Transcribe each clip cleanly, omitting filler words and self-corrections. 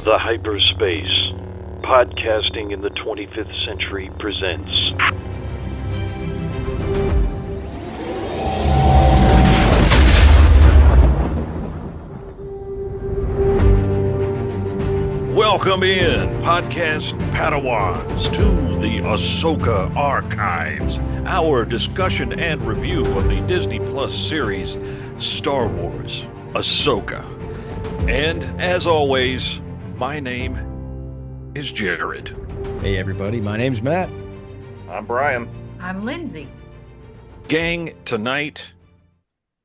The Hyperspace, podcasting in the 25th century presents. Welcome in, podcast Padawans, to the AHSOKA Archives, our discussion and review of the Disney Plus series Star Wars AHSOKA. And as always, my name is Jared. Hey everybody, my name's Matt. I'm Brian. I'm Lindsay. Gang, tonight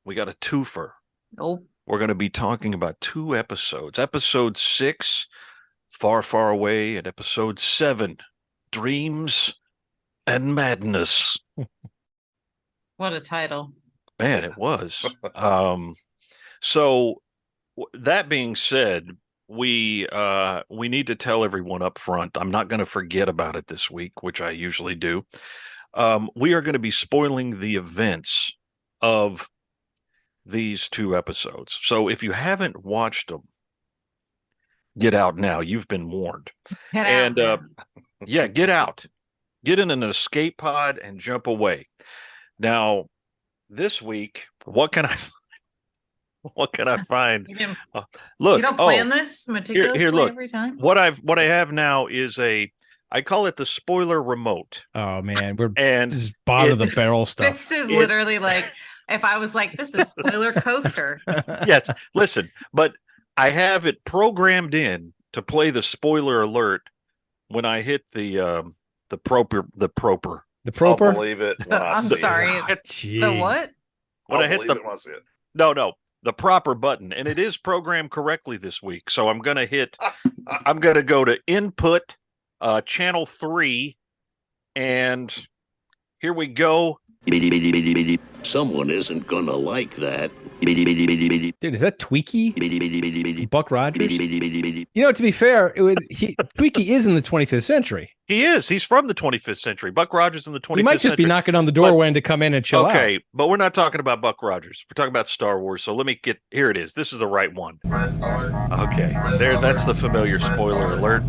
we got a twofer. Nope. We're going to be talking about two episodes. Episode 6, Far, Far Away, and Episode 7, Dreams and Madness. What a title. Man, it was. So that being said, we need to tell everyone up front. I'm not going to forget about it this week, which I usually do. We are going to be spoiling the events of these two episodes. So if you haven't watched them, get out now. You've been warned. Get out. Yeah, get out. Get in an escape pod and jump away. Now, this week, what can I find? Look, you don't plan this meticulously here, look. every time? What I have now is I call it the spoiler remote. Oh man, And this is bottom of the barrel stuff. This is literally like if I was like, this is spoiler coaster. Yes, listen, but I have it programmed in to play the spoiler alert when I hit the proper. I'll believe it when I I'm see sorry. it. The what? When I'll I hit believe it when I see it. No, the proper button, and it is programmed correctly this week. So I'm going to go to input, channel 3, and here we go. Someone isn't gonna like that. Dude, is that Tweaky? Buck Rogers? You know, to be fair, Tweaky is in the 25th century. He is. He's from the 25th century. Buck Rogers in the 25th century. He might just be knocking on the door when to come in and chill out. Okay, but we're not talking about Buck Rogers. We're talking about Star Wars. So let me here it is. This is the right one. Okay, that's the familiar spoiler alert.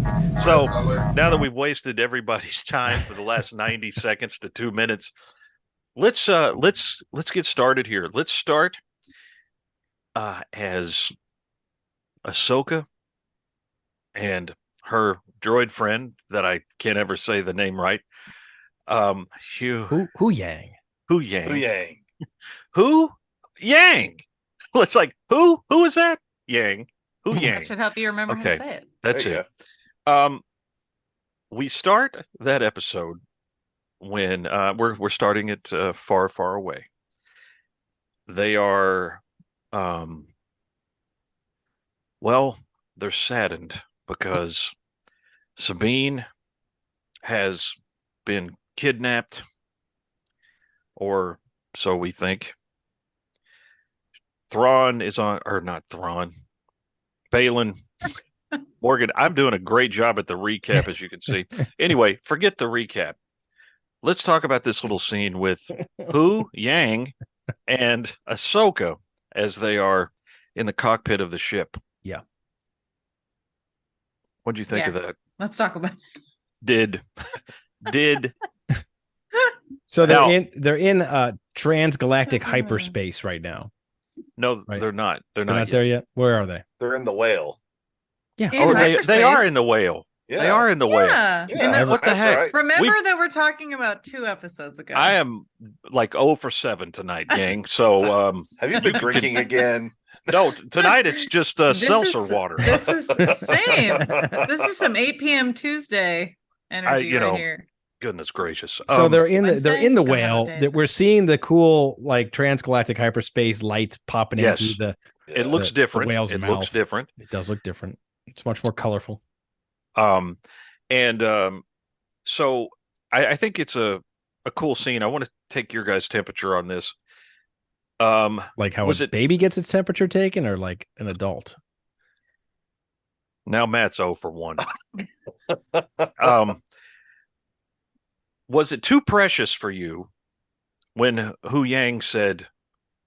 So now that we've wasted everybody's time for the last 90 seconds to 2 minutes, let's get started here. Let's start as Ahsoka and her droid friend that I can't ever say the name right. Hu Yang. Hu Yang. Hu Yang. Hu Yang. Well, it's like who is that? Yang. Hu Yang. That should help you remember how to say it. That's it. We start that episode when we're starting it far, far away. They are they're saddened because Sabine has been kidnapped, or so we think. Thrawn is not Thrawn. Balin. Morgan, I'm doing a great job at the recap, as you can see. Anyway, forget the recap. Let's talk about this little scene with Hu Yang and Ahsoka as they are in the cockpit of the ship. Yeah. What'd you think of that? Let's talk about Did So they're in transgalactic hyperspace right now. No, right? They're not. They're Not not there yet. Where are they? They're in the whale. Yeah. In they are in the whale. Yeah. They are in the whale. Yeah, What the that's heck? right. Remember that we're talking about 2 episodes ago. I am like 0 for 7 tonight, gang. So Have you been drinking again? no, tonight it's just seltzer water. This is the same. This is some 8 p.m. Tuesday energy right here. Goodness gracious. So they're in Wednesday? the God, whale. what day is That we're seeing the cool like transgalactic hyperspace lights popping Yes. into the. It looks the different. whale's It mouth. looks different. It does look different. It's much more colorful. So I think it's a cool scene. I want to take your guys' temperature on this. Like how a baby gets its temperature taken, or like an adult. Now Matt's 0 for 1. Was it too precious for you when Hu Yang said,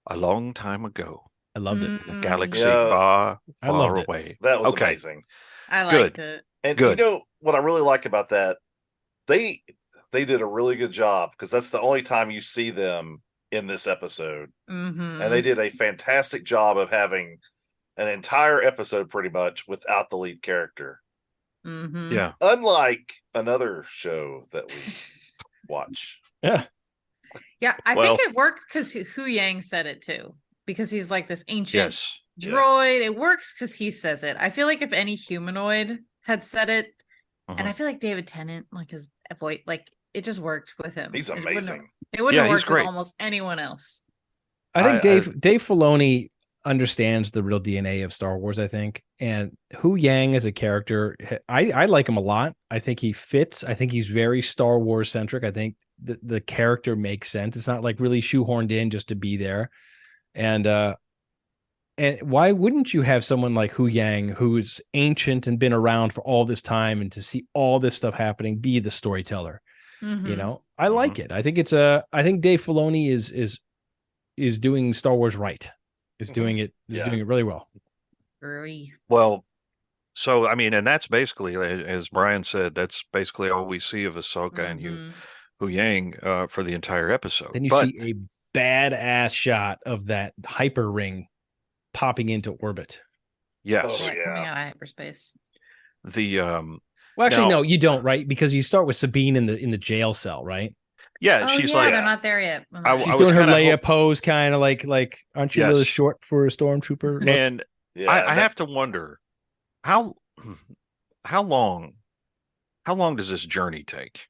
"A long time ago, I loved it. In a galaxy Yeah. far, I loved far it. away. That was Okay. amazing. I Good. liked it. And Good. you know what I really like about that? They did a really good job because that's the only time you see them in this episode. Mm-hmm. And they did a fantastic job of having an entire episode pretty much without the lead character. Mm-hmm. Yeah. Unlike another show that we watch. Yeah. Yeah, I Well- think it worked because Hu Yang said it too. Because he's like this ancient Yes. droid. It works because he says it. I feel like if any humanoid had said it, and I feel like David Tennant, like his voice, like it just worked with him. He's It amazing. wouldn't Yeah, have he's worked with great. almost anyone else. I think Dave Filoni understands the real DNA of Star Wars, I think. And Hu Yang as a character, I like him a lot. I think he fits. I think he's very Star Wars centric. I think the character makes sense. It's not like really shoehorned in just to be there. And why wouldn't you have someone like Hu Yang, who's ancient and been around for all this time, and to see all this stuff happening, be the storyteller? Mm-hmm. You know, I like it. I think I think Dave Filoni is doing Star Wars right. Is doing it really well. Well, so I mean, and that's basically, as Brian said, that's basically all we see of Ahsoka and Hu Yang for the entire episode. Then you see a badass shot of that hyper ring popping into orbit. Yes. Oh, yeah. Coming out of hyperspace. The Well, actually, Now- no, you don't, right? Because you start with Sabine in the jail cell, right? yeah, Oh, she's yeah, like, they're not there yet. I She's was doing her kinda Leia pose, kind of like, aren't you a little Yes. short for a stormtrooper? Look? and Yeah. I have to wonder how long does this journey take?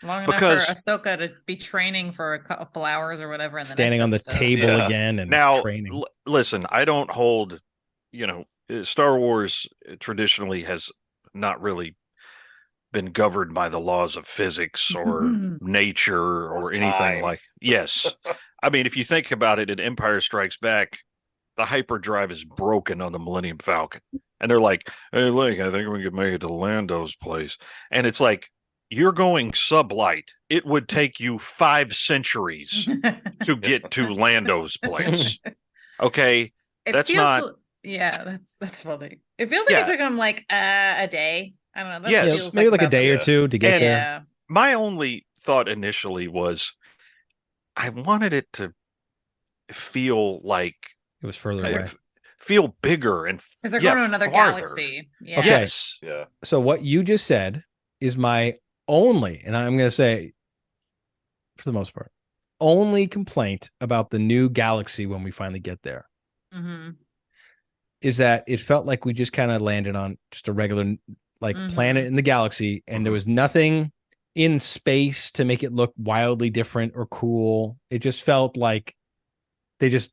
Long because- enough for Ahsoka to be training for a couple hours or whatever. In the Standing next on the episode. table Yeah. again and Now, training. listen, I don't hold, Star Wars traditionally has not really been governed by the laws of physics or nature or anything time. like. Yes. I mean, if you think about it, in Empire Strikes Back, the hyperdrive is broken on the Millennium Falcon. And they're like, hey, look, I think we could make it to Lando's place. And it's like, you're going sublight. It would take you 5 centuries to get to Lando's place. Okay. It That's feels, not- Yeah, that's funny. It feels like Yeah. it took him like a day. I don't know. That Yes. feels Maybe like a about day or right. two to get And- there. Yeah. My only thought initially was I wanted it to feel like It was further I away. feel bigger and Because they're yeah, going to another farther. galaxy. Yeah. Okay. Yes. Yeah. So what you just said is my only, and I'm going to say, for the most part, only complaint about the new galaxy when we finally get there Mm-hmm. is that it felt like we just kind of landed on just a regular planet in the galaxy, and there was nothing in space to make it look wildly different or cool. It just felt like they just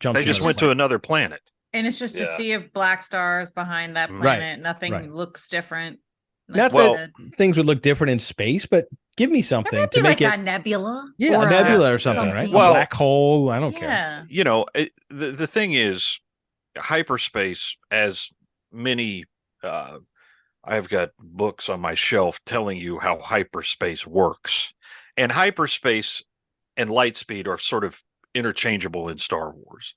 jumped. They just went to another planet. And it's just a Yeah. sea of black stars behind that Right, planet. Nothing right. looks different. Not Well, that things would look different in space, but give me there something might to be make like it a nebula. a nebula or something, right? Well- a black hole. I don't care. Yeah. The thing is, hyperspace, as many I've got books on my shelf telling you how hyperspace works. And hyperspace and light speed are sort of interchangeable in Star Wars.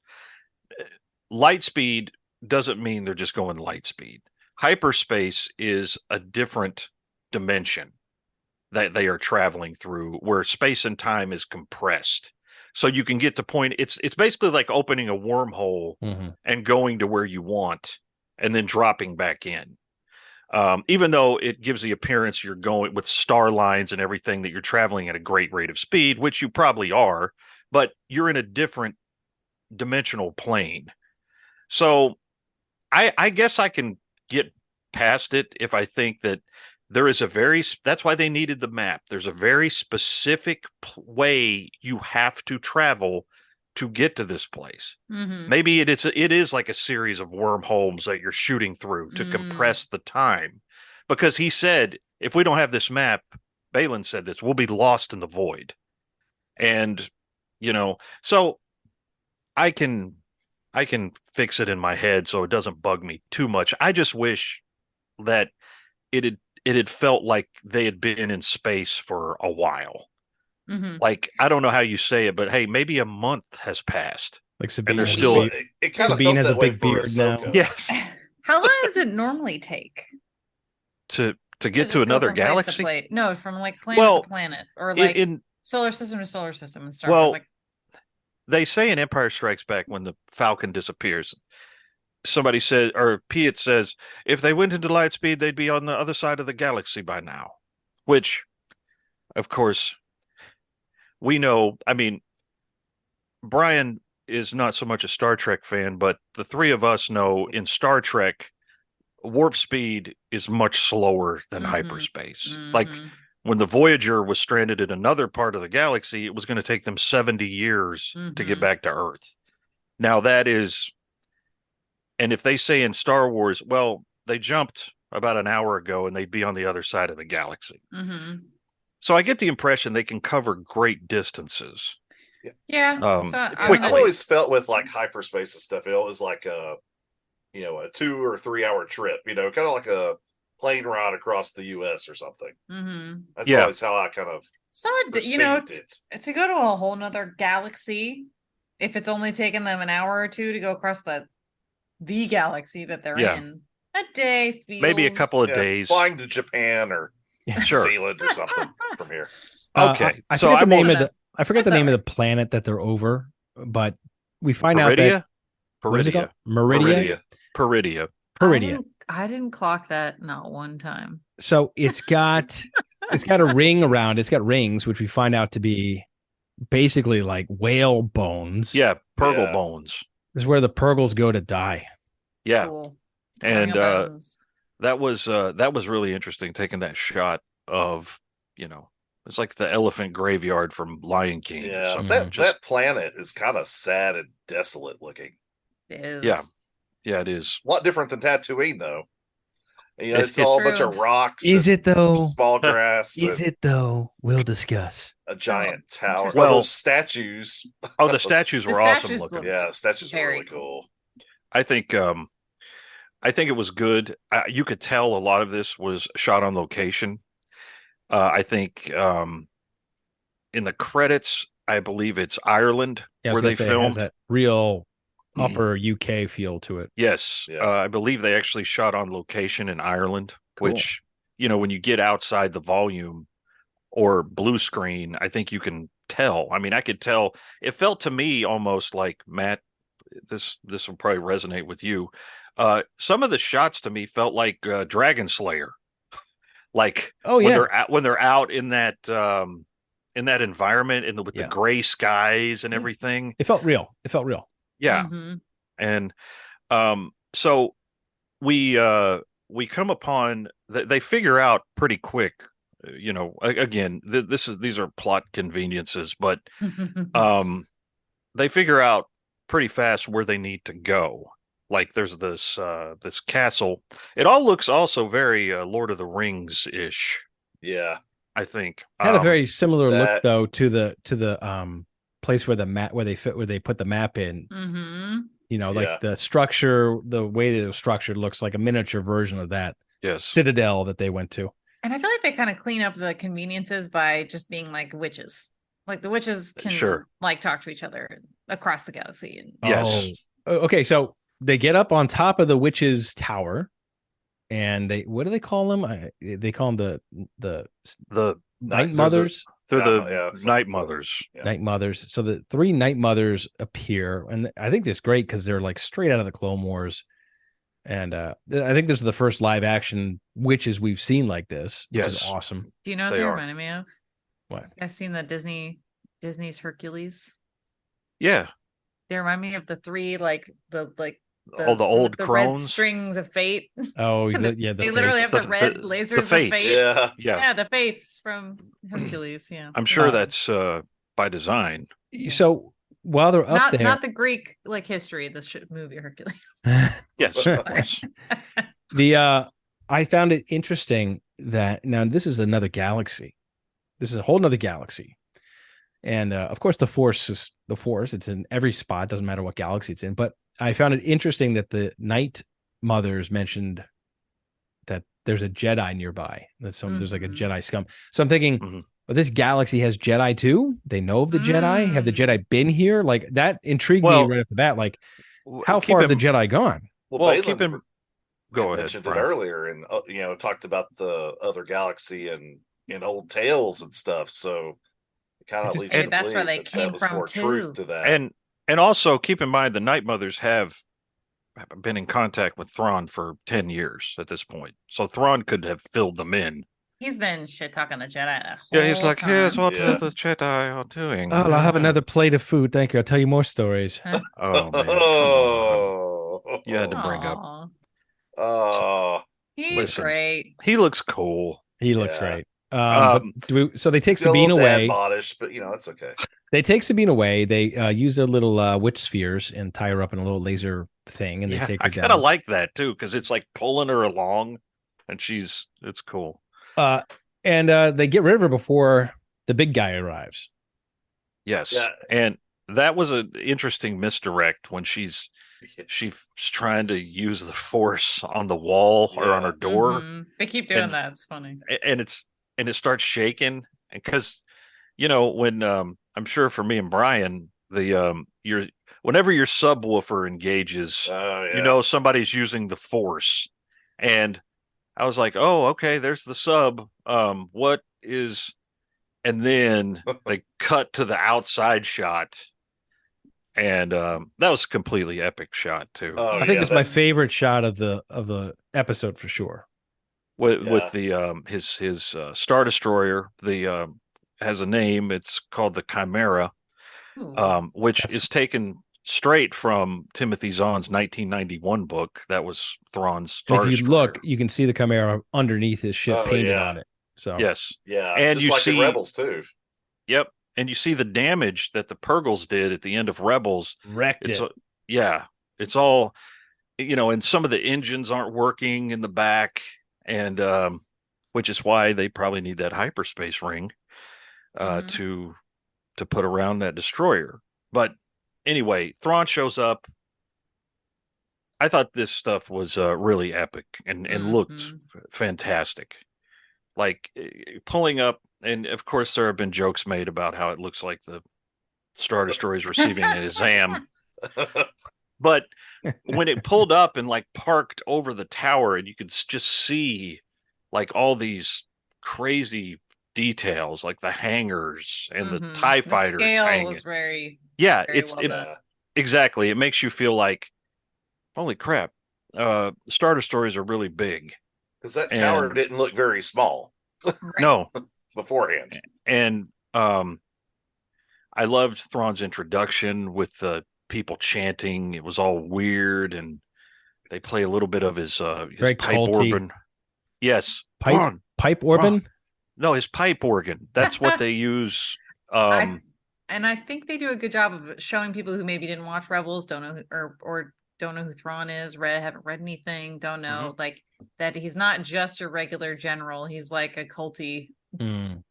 Light speed doesn't mean they're just going light speed. Hyperspace is a different dimension that they are traveling through, where space and time is compressed. So you can get to point. It's basically like opening a wormhole and going to where you want and then dropping back in. Even though it gives the appearance you're going with star lines and everything, that you're traveling at a great rate of speed, which you probably are, but you're in a different dimensional plane. So I guess I can get past it if I think that there is that's why they needed the map. There's a very specific way you have to travel to get to this place. Mm-hmm. Maybe it is like a series of wormholes that you're shooting through to compress the time. Because he said, if we don't have this map, Balin said this, we'll be lost in the void. And, so I can fix it in my head so it doesn't bug me too much. I just wish that it had felt like they had been in space for a while. Mm-hmm. Like, I don't know how you say it, but hey, maybe a month has passed. Like Sabine, they're has a still- Well, big- it kind of Sabine felt has a that way big for beard now. Ahsoka. Yes. How long does it normally take To get just to go another from place to galaxy. place? No, from like planet Well, to planet, or like in solar system to solar system and Star Well, Wars. Like, they say in Empire Strikes Back when the Falcon disappears, somebody says, or Piet says, if they went into light speed, they'd be on the other side of the galaxy by now. Which, of course, we know. I mean, Brian is not so much a Star Trek fan, but the three of us know in Star Trek, warp speed is much slower than Mhm. hyperspace. Like mhm. when the Voyager was stranded in another part of the galaxy, it was going to take them 70 years to get Mhm. back to Earth. Now that is, and if they say in Star Wars, well, they jumped about an hour ago and they'd be on the other side of the galaxy. Mhm. So I get the impression they can cover great distances. Yeah. Um, So I've quickly. always felt with like hyperspace and stuff, it was like a 2 or 3 hour trip, kind of like a plane ride across the US or something. Mhm. That's Yeah. always how I kind of So perceived it. to go to a whole nother galaxy, if it's only taken them an hour or two to go across the galaxy that they're Yeah. in, a day feels Maybe a couple of Yeah, days. flying to Japan or Yeah. Sure. New Zealand or something from here. Okay. I So forget I the name won't- of the I forget the That's name of all the planet that they're over, but we find out that Peridia. what is it called? Peridia. Meridia. Peridia. Peridia. I didn't clock that not one time. So it's got a ring around. It's got rings, which we find out to be basically like whale bones. Yeah. Purrgil Yeah. bones. This is where the Purrgils go to die. Yeah. Cool. And Bring 'em bones. that was really interesting taking that shot of, it's like the elephant graveyard from Lion King. Yeah, So that just- that planet is kind of sad and desolate looking. It is. yeah, it is. A lot different than Tatooine, though. It's It's all a bunch true. of rocks. Is and it though? small grass? Is and it though? We'll discuss. a giant tower? interesting. Well, Well- those statues. Oh, the statues The were awesome statues looking. look- Yeah, the statues are Very really cool. I think it was good. You could tell a lot of this was shot on location. I think in the credits, I believe it's Ireland Yeah, I where was gonna they say, it has filmed. that real upper UK feel to it. Yes, Yeah. I believe they actually shot on location in Ireland, Cool. which, when you get outside the volume or blue screen, I think you can tell. I mean, I could tell. It felt to me almost like, Matt, this will probably resonate with you. Some of the shots to me felt like Dragon Slayer. Like Oh when yeah. they're out in that environment with the Yeah. gray skies and Yeah. everything. It felt real. It felt real. Yeah. Mhm. And so we come upon they figure out pretty quick, again, these are plot conveniences, but they figure out pretty fast where they need to go. Like there's this castle. It all looks also very Lord of the Rings ish, Yeah, I think. Had a very similar look that- though to the place where they put the map in. Mhm. Yeah. Like the structure, the way that it was structured looks like a miniature version of that yes. citadel that they went to. And I feel like they kind of clean up the conveniences by just being like witches. Like the witches can Sure. like talk to each other across the galaxy. And Yes. Okay, so they get up on top of the witch's tower, and what do they call them? They call them the The night Night mothers. they're Yeah, the yeah, something Night like that. Mothers. Yeah. Night mothers. So the three night mothers appear, and I think that's great because they're like straight out of the Clone Wars. And I think this is the first live action witches we've seen like this, which is Yes. awesome. do you know what They they are. reminded me of? What? You guys seen the Disney's Hercules? Yeah. They remind me of the three All the old the red crones. strings of fate. Oh, The- the they literally fates. have the red The lasers of fates. fate. Yeah, Yeah. Yeah, the fates from Hercules. Yeah, I'm sure Uh, that's by design. So while they're up there, not the Greek like history. The movie Hercules. Yes, of Sorry. course. I found it interesting that now this is another galaxy. This is a whole nother galaxy. And of course, the Force is the Force. It's in every spot. Doesn't matter what galaxy it's in. But I found it interesting that the Night Mothers mentioned that there's a Jedi nearby. There's like a Mhm. Jedi scum. So I'm thinking, Mhm. But this galaxy has Jedi too. They know of the Jedi. Have the Jedi been here? Like that intrigued me right off the bat. Like, how far have the Jedi gone? Well, keep Balin him. Go ahead. mentioned it Brian. earlier, and talked about the other galaxy and in old tales and stuff. So it kind of leads you to that's where believe they came that was from more truth too. to that. And also keep in mind the Night Mothers have been in contact with Thrawn for 10 years at this point. So Thrawn could have filled them in. He's been shit talking the Jedi that whole Yeah, he's like, time. here's what Yeah. the Jedi are doing. Oh, I'll have another plate of food. Thank you. I'll tell you more stories. Oh man, come on. Oh, You had to bring up. Aw. Oh, He's Listen. great. He looks cool. He looks Yeah. great. But so they take it's a Sabine little dad away. bodish, but it's okay. They take Sabine away. They use their little witch spheres and tie her up in a little laser thing, and they take her I down. kind of like that too because it's like pulling her along, and it's cool. And they get rid of her before the big guy arrives. Yes, Yeah. and that was an interesting misdirect when she's trying to use the force on the wall or on her door. They keep doing that. It's funny, and it starts shaking, and because when I'm sure for me and Brian, whenever your subwoofer engages, somebody's using the force, and I was like, oh, okay, there's the sub. What is? And then they cut to the outside shot, and that was a completely epic shot too. I think it's my favorite shot of the episode for sure. With the his Star Destroyer, has a name. It's called the Chimera, which is taken straight from Timothy Zahn's 1991 book. That was Thrawn's Star Destroyer. If you look, you can see the Chimera underneath his ship painted on it. So yes, and just you like see the Rebels too. Yep, and you see the damage that the Purrgils did at the end of Rebels. Wrecked it. It's all and some of the engines aren't working in the back, and which is why they probably need that hyperspace ring to put around that destroyer. But anyway, Thrawn shows up. I thought this stuff was really epic and looked fantastic. Like pulling up, and of course there have been jokes made about how it looks like the Star Destroyer is receiving an exam. But when it pulled up and like parked over the tower, and you could just see like all these crazy details, like the hangars and the TIE fighters. The scale was very exactly. It makes you feel like, holy crap, Star Destroyers are really big. Because that tower didn't look very small. No. Beforehand. And I loved Thrawn's introduction with the people chanting. It was all weird, and they play a little bit of his pipe culty. organ. Yes. Pipe organ? No, his pipe organ. That's what they use. And I think they do a good job of showing people who maybe didn't watch Rebels, don't know or don't know who Thrawn is, haven't read anything, don't know like that he's not just a regular general. He's like a culty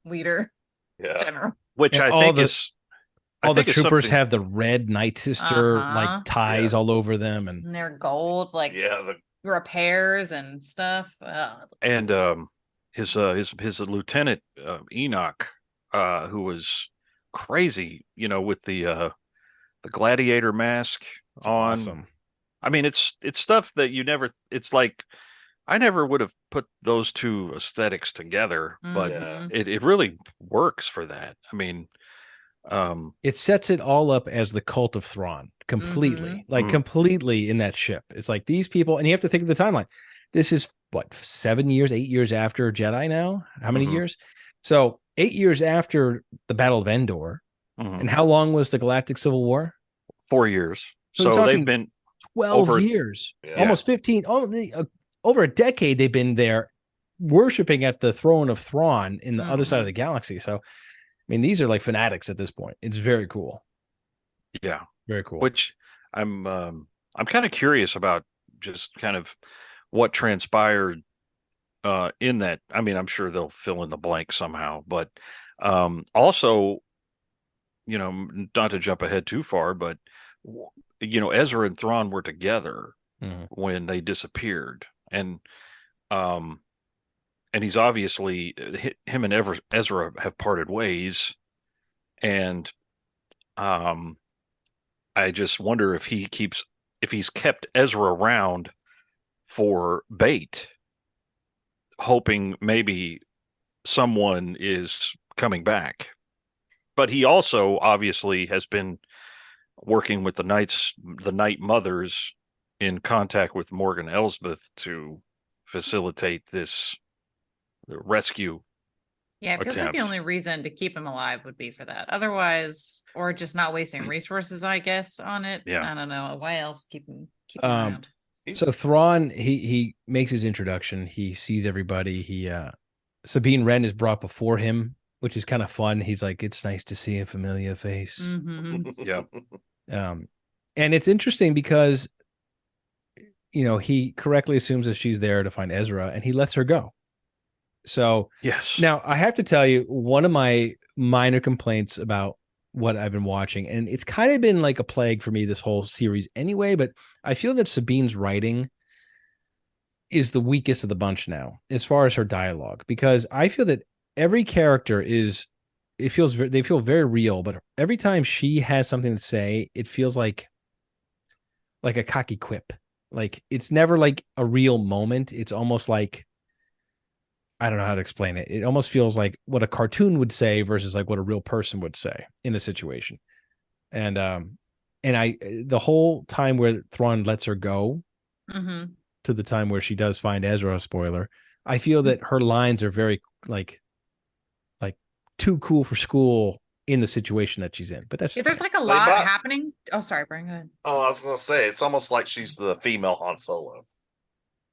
leader general. Which I think is all the troopers have the red Night Sister like ties all over them, and they're gold, like the repairs and stuff. And his lieutenant Enoch, who was crazy, with the gladiator mask on. Awesome. I mean, it's stuff that you never. It's like I never would have put those two aesthetics together, but it really works for that. I mean, it sets it all up as the cult of Thrawn completely, completely in that ship. It's like these people, and you have to think of the timeline. This is what 7 years, 8 years after Jedi now. How many years? So 8 years after the Battle of Endor, and how long was the Galactic Civil War? 4 years. So they've been 12 years, almost 15, over a decade. They've been there worshiping at the throne of Thrawn in the other side of the galaxy. So, I mean, these are like fanatics at this point. It's very cool. Yeah. Very cool. Which I'm kind of curious about just kind of what transpired in that. I mean, I'm sure they'll fill in the blank somehow, but also, not to jump ahead too far, but Ezra and Thrawn were together when they disappeared, and and he's obviously him and Ezra have parted ways, and I just wonder if he's kept Ezra around for bait, hoping maybe someone is coming back. But he also obviously has been working with the Night Mothers in contact with Morgan Elsbeth to facilitate this rescue. Yeah, it feels like the attempt. only reason to keep him alive would be for that. Otherwise, or just not wasting resources, I guess, on it. Yeah. I don't know. Why else keep him around? So Thrawn, he makes his introduction. He sees everybody. Sabine Wren is brought before him, which is kind of fun. He's like, it's nice to see a familiar face. Mhm. Yeah. And it's interesting because, he correctly assumes that she's there to find Ezra, and he lets her go. So Yes. now I have to tell you, one of my minor complaints about what I've been watching, and it's kind of been like a plague for me this whole series anyway, but I feel that Sabine's writing is the weakest of the bunch now as far as her dialogue, because I feel that every character they feel very real, but every time she has something to say, it feels like a cocky quip. Like it's never like a real moment. It's almost like, I don't know how to explain it. It almost feels like what a cartoon would say versus like what a real person would say in a situation. And the whole time where Thrawn lets her go to the time where she does find Ezra, spoiler, I feel that her lines are very like too cool for school in the situation that she's in. But that's there's like a lot happening. Oh, sorry, Brian, go ahead. Oh, I was gonna say it's almost like she's the female Han Solo.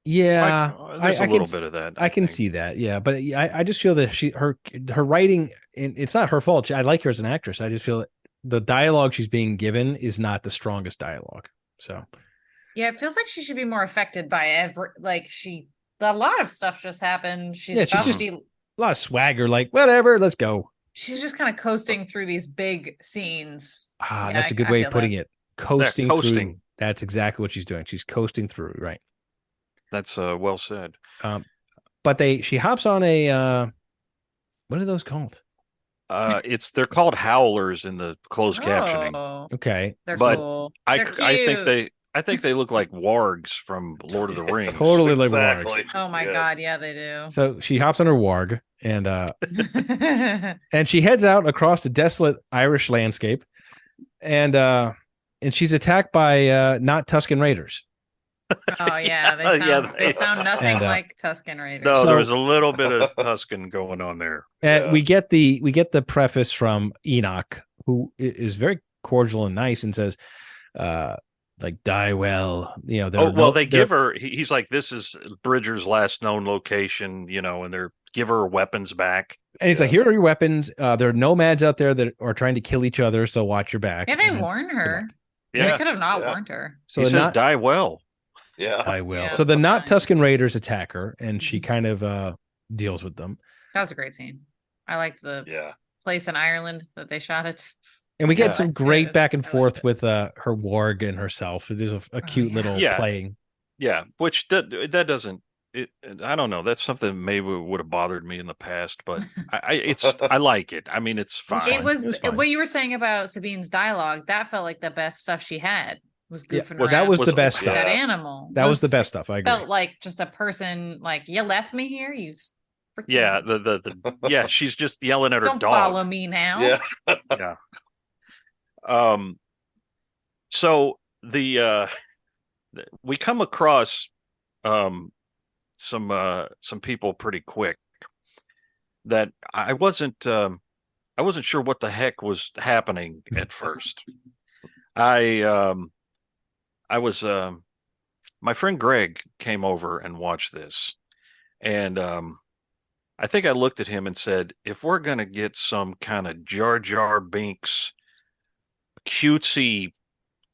Yeah, there's a little bit of that. I can see that. Yeah, but I just feel that her writing, and it's not her fault. I like her as an actress. I just feel that the dialogue she's being given is not the strongest dialogue. So yeah, it feels like she should be more affected by a lot of stuff just happened. She's just a lot of swagger. Like whatever, let's go. She's just kind of coasting through these big scenes. That's a good way of putting it. Coasting through. That's exactly what she's doing. She's coasting through, right? That's well said. But she hops on a what are those called? They're called howlers in the closed captioning. Okay, they're cool. I think they look like wargs from Lord of the Rings. Totally like wargs. Oh my god, yeah, they do. So she hops on her warg and and she heads out across the desolate Irish landscape, and she's attacked by not Tusken Raiders. Oh yeah, they sound nothing like Tusken Raiders. No, there was a little bit of Tusken going on there. And we get the preface from Enoch, who is very cordial and nice, and says, like, die well. They give her. He's like, this is Bridger's last known location, and they give her weapons back. And he's like, here are your weapons. There are nomads out there that are trying to kill each other, so watch your back. Yeah, they warn her. Yeah, they could have not warned her. So he says, die well. Yeah, I will. Yeah, so the not Tusken Raiders attack her, and she kind of deals with them. That was a great scene. I liked the place in Ireland that they shot it. And we get some great back and forth with her warg and herself. It is a cute little playing. Yeah, which that doesn't. I don't know. That's something that maybe would have bothered me in the past, but I like it. I mean, it's fine. It was fine. What you were saying about Sabine's dialogue. That felt like the best stuff she had. Was goofing around. That was the best stuff. That animal. That was the best stuff. I agree. Felt like just a person. Like, you left me here. You. Yeah. The she's just yelling at her dog. Don't follow me now. Yeah. So we come across some people pretty quick that I wasn't sure what the heck was happening at first. My friend Greg came over and watched this, and I think I looked at him and said, if we're gonna get some kind of Jar Jar Binks cutesy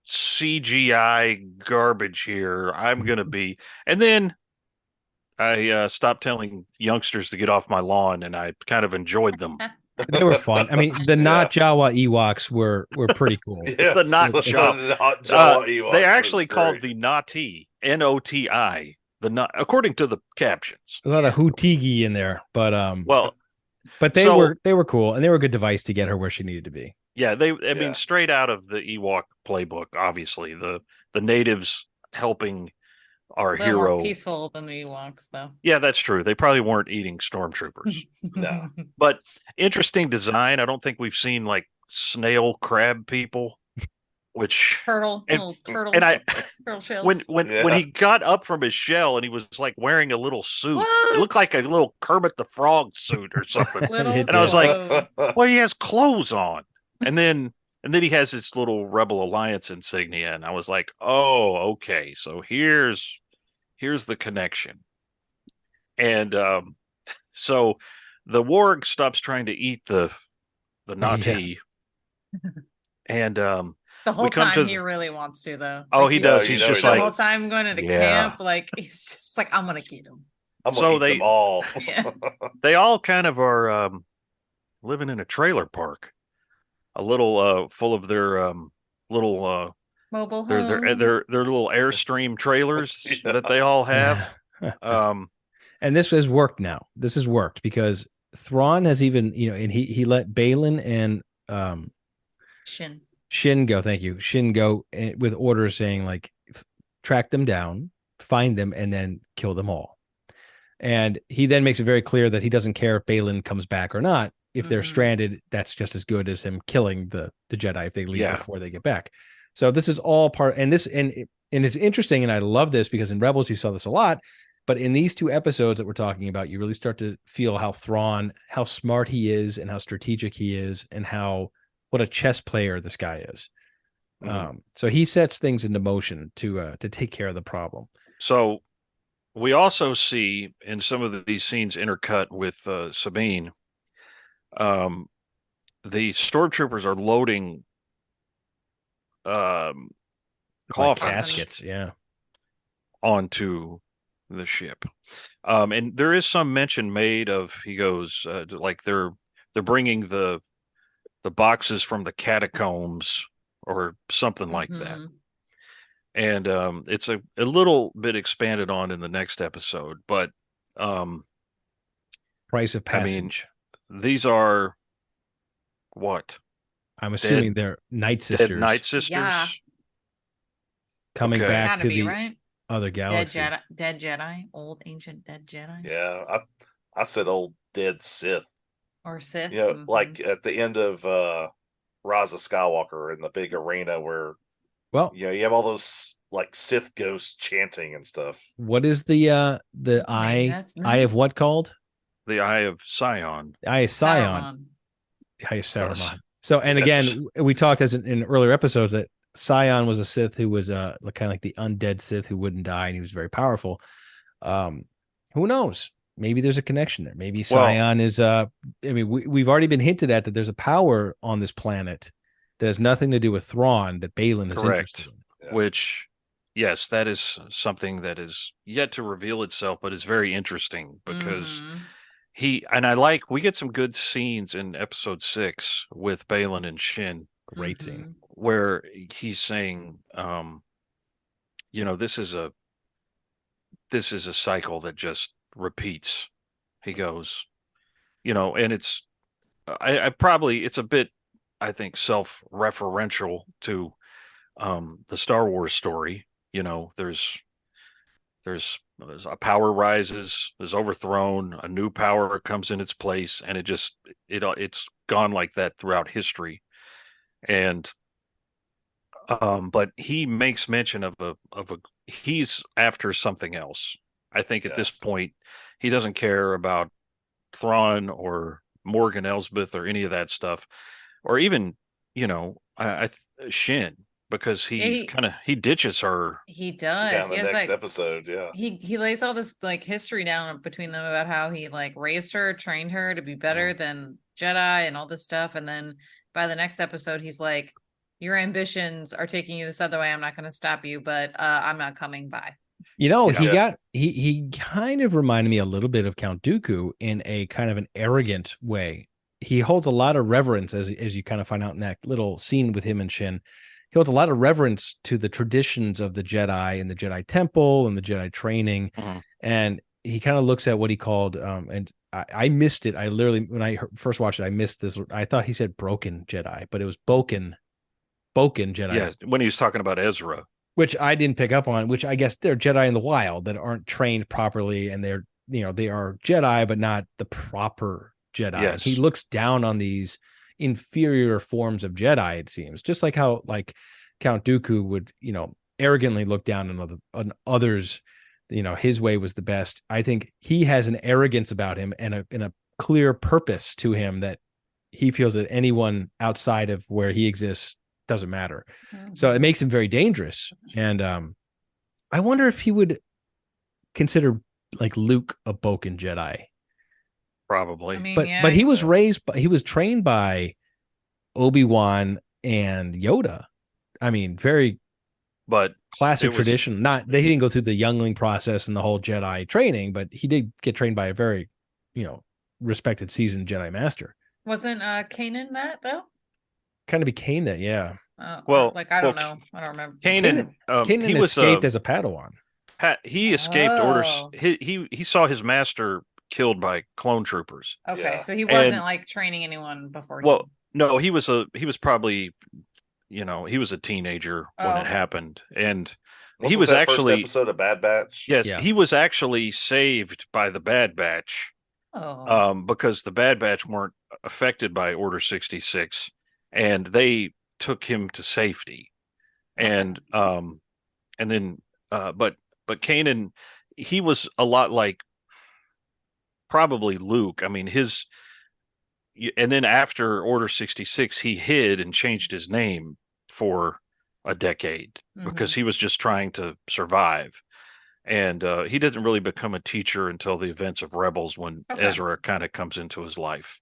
CGI garbage here, I'm gonna be. And then I stopped telling youngsters to get off my lawn, and I kind of enjoyed them. They were fun. I mean, the not Jawa Ewoks were pretty cool. Yes, the not Jawa Jawa Ewoks. They actually called the Noti, Noti, according to the captions. A lot of Hootigi in there, but Well, but they so- were cool, and they were a good device to get her where she needed to be. yeah, I Yeah. mean, straight out of the Ewok playbook, obviously the natives helping our A little hero. more peaceful than the Ewoks, though. Yeah, that's true. They probably weren't eating stormtroopers, No. but interesting design. I don't think we've seen like snail crab people, which Turtle, And- little turtle, and I turtle shells. when Yeah. he got up from his shell and he was like wearing a little suit. It looked What? like a little Kermit the Frog suit or something. Little And I was like, clothes. Well, he has clothes on, and then he has this little Rebel Alliance insignia, and I was like, oh, okay, so here's the connection. And so the warg stops trying to eat the Na'ti, and the whole come time to he the- really wants to, though. oh, Like, he he's- does. you He's know just he the like, whole does. time going into Yeah. camp, like he's just like, I'm gonna get him. I'm gonna So eat they- them all. Yeah. they all kind of are living in a trailer park, a little full of their little Mobile their homes. little Airstream trailers Yeah. that they all have. And this has worked now. This has worked because Thrawn has even, and he let Balin and Shin. Shin go. Thank you. Shin go with orders saying like, track them down, find them, and then kill them all. And he then makes it very clear that he doesn't care if Balin comes back or not. If they're Mhm. stranded, that's just as good as him killing the Jedi if they leave Yeah. before they get back. So this is all part, and it's interesting, and I love this because in Rebels you saw this a lot, but in these two episodes that we're talking about, you really start to feel how Thrawn, how smart he is, and how strategic he is, and what a chess player this guy is. Mhm. So he sets things into motion to take care of the problem. So we also see in some of these scenes intercut with Sabine, the stormtroopers are loading Like coffins caskets, yeah. onto the ship. And there is some mention made of, he goes, like they're bringing the boxes from the catacombs or something like that. Mhm. And it's a little bit expanded on in the next episode, but Price of I mean, passage. these are what? I'm assuming they're Night Sisters Dead Night Sisters? Yeah. coming Okay. back Gotta to be the right. other Dead galaxy. Jedi, dead Jedi, old ancient dead Jedi, Yeah, I said old dead Sith. or Sith. You know, Mhm. like at the end of Rise of Skywalker in the big arena where Well, you have all those like Sith ghosts chanting and stuff. what is the eye that's eye of nice. what called? The Eye of Sion. Eye of Sion. Saruman. Eye of Saruman. Yes. So, and Yes. again, we talked in earlier episodes that Sion was a Sith who was kind of like the undead Sith who wouldn't die, and he was very powerful. Who knows? Maybe there's a connection there. Maybe Well- Sion is I mean, we've already been hinted at that there's a power on this planet that has nothing to do with Thrawn that Balin is Correct. interested in. Yeah. Which, yes, that is something that is yet to reveal itself, but is very interesting because Mhm. we get some good scenes in episode 6 with Balin and Shin Great scene. Mhm. where he's saying, this is a cycle that just repeats. He goes, and it's, it's a bit, I think, self-referential to the Star Wars story. There's a power rises, is overthrown, a new power comes in its place, and it's gone like that throughout history. And but he makes mention of he's after something else. I think at Yeah. this point he doesn't care about Thrawn or Morgan Elsbeth or any of that stuff, or even Shin, because Yeah, he ditches her. He Yeah, does. in He the has next that. episode, yeah. He lays all this like history down between them about how he like raised her, trained her to be better than Jedi and all this stuff. And then by the next episode, he's like, "Your ambitions are taking you this other way. I'm not going to stop you, but I'm not coming by." Yeah. He kind of reminded me a little bit of Count Dooku in a kind of an arrogant way. He holds a lot of reverence as you kind of find out in that little scene with him and Shin. holds a lot of reverence to the traditions of the Jedi and the Jedi Temple and the Jedi training. Mhm. And he kind of looks at what he called, and I missed it. I literally, when I first watched it, I missed this. I thought he said broken Jedi, but it was Boken Jedi. Yeah, when he was talking about Ezra. Which I didn't pick up on, which I guess they're Jedi in the wild that aren't trained properly, and they're, they are Jedi, but not the proper Jedi. Yes. He looks down on these inferior forms of Jedi, it seems, just like how Count Dooku would, arrogantly look down on others. His way was the best. I think he has an arrogance about him and a clear purpose to him that he feels that anyone outside of where he exists doesn't matter. So it makes him very dangerous. And I wonder if he would consider like Luke a Boken Jedi. Probably. I mean, But he was trained by Obi-Wan and Yoda. I mean, very classic tradition. He didn't go through the youngling process and the whole Jedi training, but he did get trained by a very, respected seasoned Jedi master. Wasn't Kanan that though? Kind of became that, yeah. I don't know. I don't remember. Kanan he was escaped as a Padawan. He escaped orders. He saw his master killed by clone troopers. Okay, so he wasn't like training anyone before. Well, no, he was probably, he was a teenager when it happened, and he was actually first episode of Bad Batch. Yes, he was actually saved by the Bad Batch. Because the Bad Batch weren't affected by Order 66, and they took him to safety. And then but Kanan, he was a lot like probably Luke. I mean, and then after Order 66, he hid and changed his name for a decade because he was just trying to survive. And he doesn't really become a teacher until the events of Rebels, when Ezra kind of comes into his life.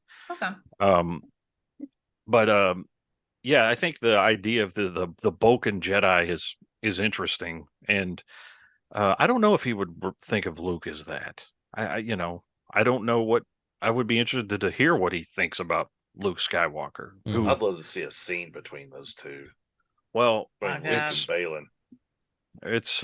Yeah, I think the idea of the Boken Jedi is interesting, and I don't know if he would think of Luke as that. I don't know what. I would be interested to hear what he thinks about Luke Skywalker. I'd love to see a scene between those two. Well, Luke and Baylan. It's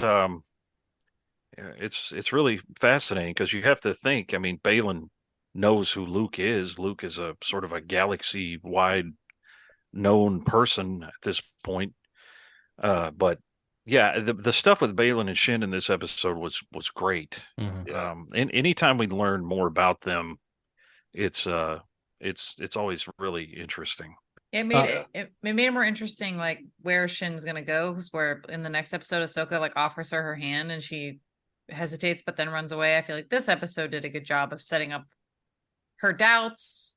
really fascinating because you have to think. I mean, Baylan knows who Luke is. Luke is a sort of a galaxy-wide known person at this point. But yeah, the stuff with Baylan and Shin in this episode was great. And anytime we learn more about them, it's always really interesting. It made it made it more interesting, like where Shin's gonna go. Where in the next episode, Ahsoka like offers her hand and she hesitates, but then runs away. I feel like this episode did a good job of setting up her doubts,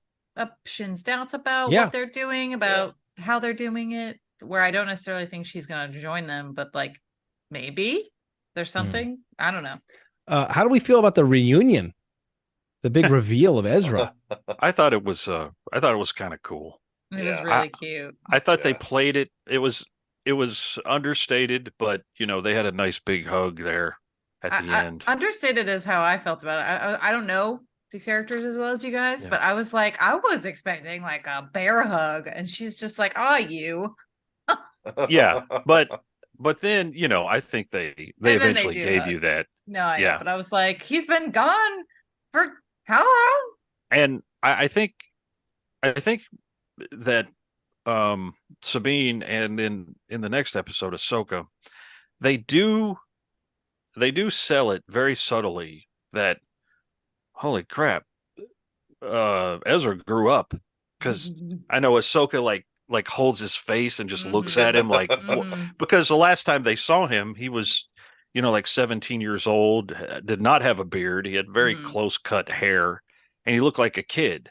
Shin's doubts about what they're doing, about how they're doing it. Where I don't necessarily think she's gonna join them, but like maybe there's something. I don't know. How do we feel about the reunion? The big reveal of Ezra. I thought it was kind of cool. It was really cute. I thought they played it. It was understated, but they had a nice big hug there at the end. Understated is how I felt about it. I don't know these characters as well as you guys, but I was like, I was expecting like a bear hug, and she's just like, you. Yeah, but then I think they eventually gave you that. No, I know, but I was like, he's been gone for how long? And I think that Sabine, and in the next episode, Ahsoka, they do sell it very subtly that holy crap, Ezra grew up, because I know Ahsoka like holds his face and just looks at him like because the last time they saw him, he was like 17 years old, did not have a beard, he had very close cut hair, and he looked like a kid.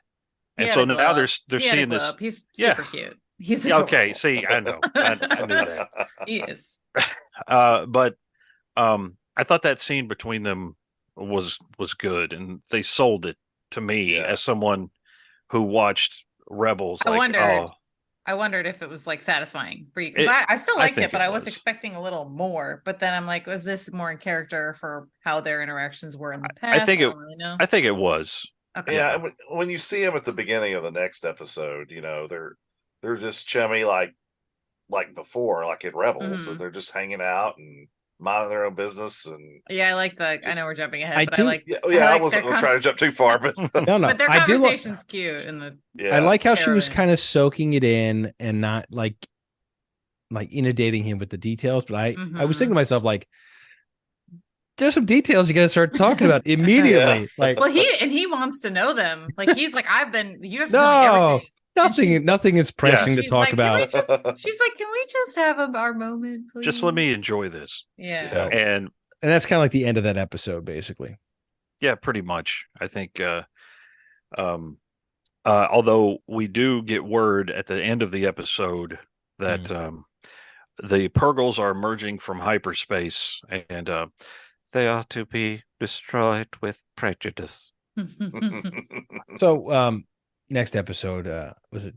And so now they're seeing this. He's super cute. He's okay. See, I know, I knew that. He is. But I thought that scene between them was good, and they sold it to me as someone who watched Rebels. I wondered if it was like satisfying for you, because I still liked it, but I was expecting a little more. But then I'm like, was this more in character for how their interactions were in the past? I think it was. Okay. Yeah, when you see him at the beginning of the next episode, they're just chummy, like like before, like in Rebels. So Mhm. they're just hanging out and minding their own business. And Yeah, I like the. I Just- know we're jumping ahead, I but do- I like. yeah, I like I'm their trying to jump too far, but No, but their I do. conversation's cute in the. yeah, I like how she was Caravan. kind of soaking it in and not like inundating him with the details. But I was thinking to myself, like, there's some details you got to start talking about immediately. Yeah. Like, Well, he wants to know them. Like he's like, you have to tell me no, everything. And she's- nothing is pressing to She's talk like, about. she's like, can we just have our moment, please? Just let me enjoy this. Yeah. So- And And that's kind of like the end of that episode, basically. yeah, pretty much. I think although we do get word at the end of the episode that the Purrgils are emerging from hyperspace and they are to be destroyed with prejudice. So, next episode, was it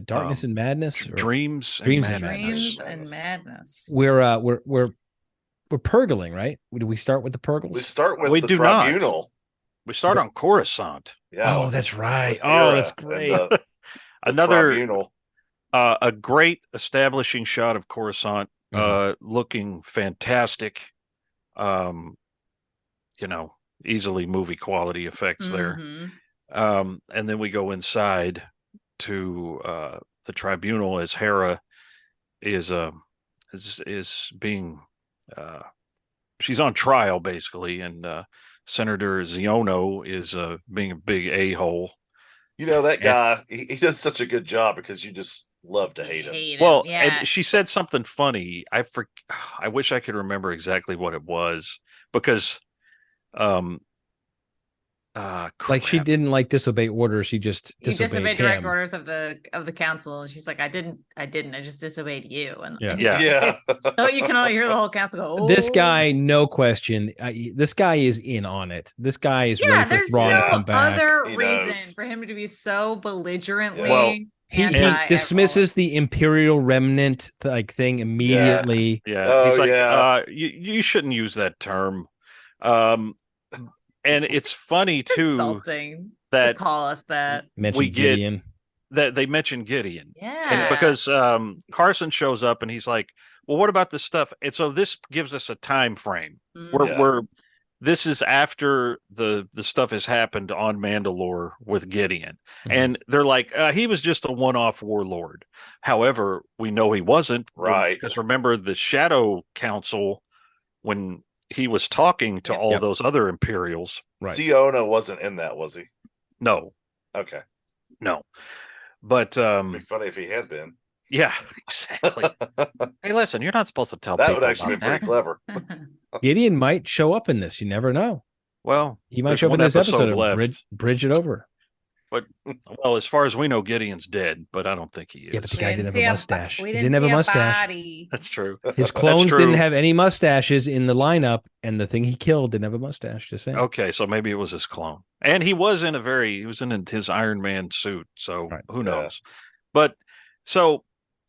Darkness and Madness? Or Dreams and Dreams and Madness. Dreams Madness. and madness. we're purgling, right? Do we start with the Purrgils? we start with We the do not. tribunal. We start on Coruscant. Yeah, Oh, with- that's right. with Oh, Hera that's and great. the Another tribunal. a great establishing shot of Coruscant, looking fantastic. Easily movie quality effects there. Mhm. And then we go inside to the tribunal as Hera is being she's on trial basically, and Senator Ziono is being a big a-hole. That guy, he does such a good job because you just love to hate him. Well, yeah. and she said something funny. I wish I could remember exactly what it was because Like she crap. didn't disobey orders. She just You disobeyed direct him. orders of the council, and she's like, I didn't, I just disobeyed you. And Yeah. Yeah. So you can only hear the whole council go, oh. This guy, no question. This guy is in on it. This guy is Yeah, ready for there's Thrawn no to come back. other He reason knows. for him to be so belligerently Well, He anti dismisses the Imperial remnant thing immediately. Yeah, Oh, he's like, yeah. you shouldn't use that term. And it's funny too insulting that to call us that. Mentioned we get- Gideon. that they mention Gideon. Yeah. And because Carson shows up and he's like, well, what about this stuff? And so this gives us a time frame where Yeah. this is after the stuff has happened on Mandalore with Gideon. And they're like, he was just a one-off warlord. However, we know he wasn't. Right. Because remember the Shadow Council, when he was talking to Yep. all Yep. those other Imperials. Right. Ziono wasn't in that, was he? No. Okay. But It'd be funny if he had been. yeah, exactly. Hey, listen, you're not supposed to tell That people would actually be about pretty that. clever. Gideon might show up in this. You never know. Well, He might there's show up in one this episode and left. bridge it over. Well, as far as we know, Gideon's dead, but I don't think he is. Yeah, but the guy didn't have a mustache. We He didn't didn't have a see mustache. body. That's true. His clones true. didn't have any mustaches in the lineup, and the thing he killed didn't have a mustache. Just saying. Okay, so maybe it was his clone, and he was in his Iron Man suit. So Right. who Yeah. knows? But so,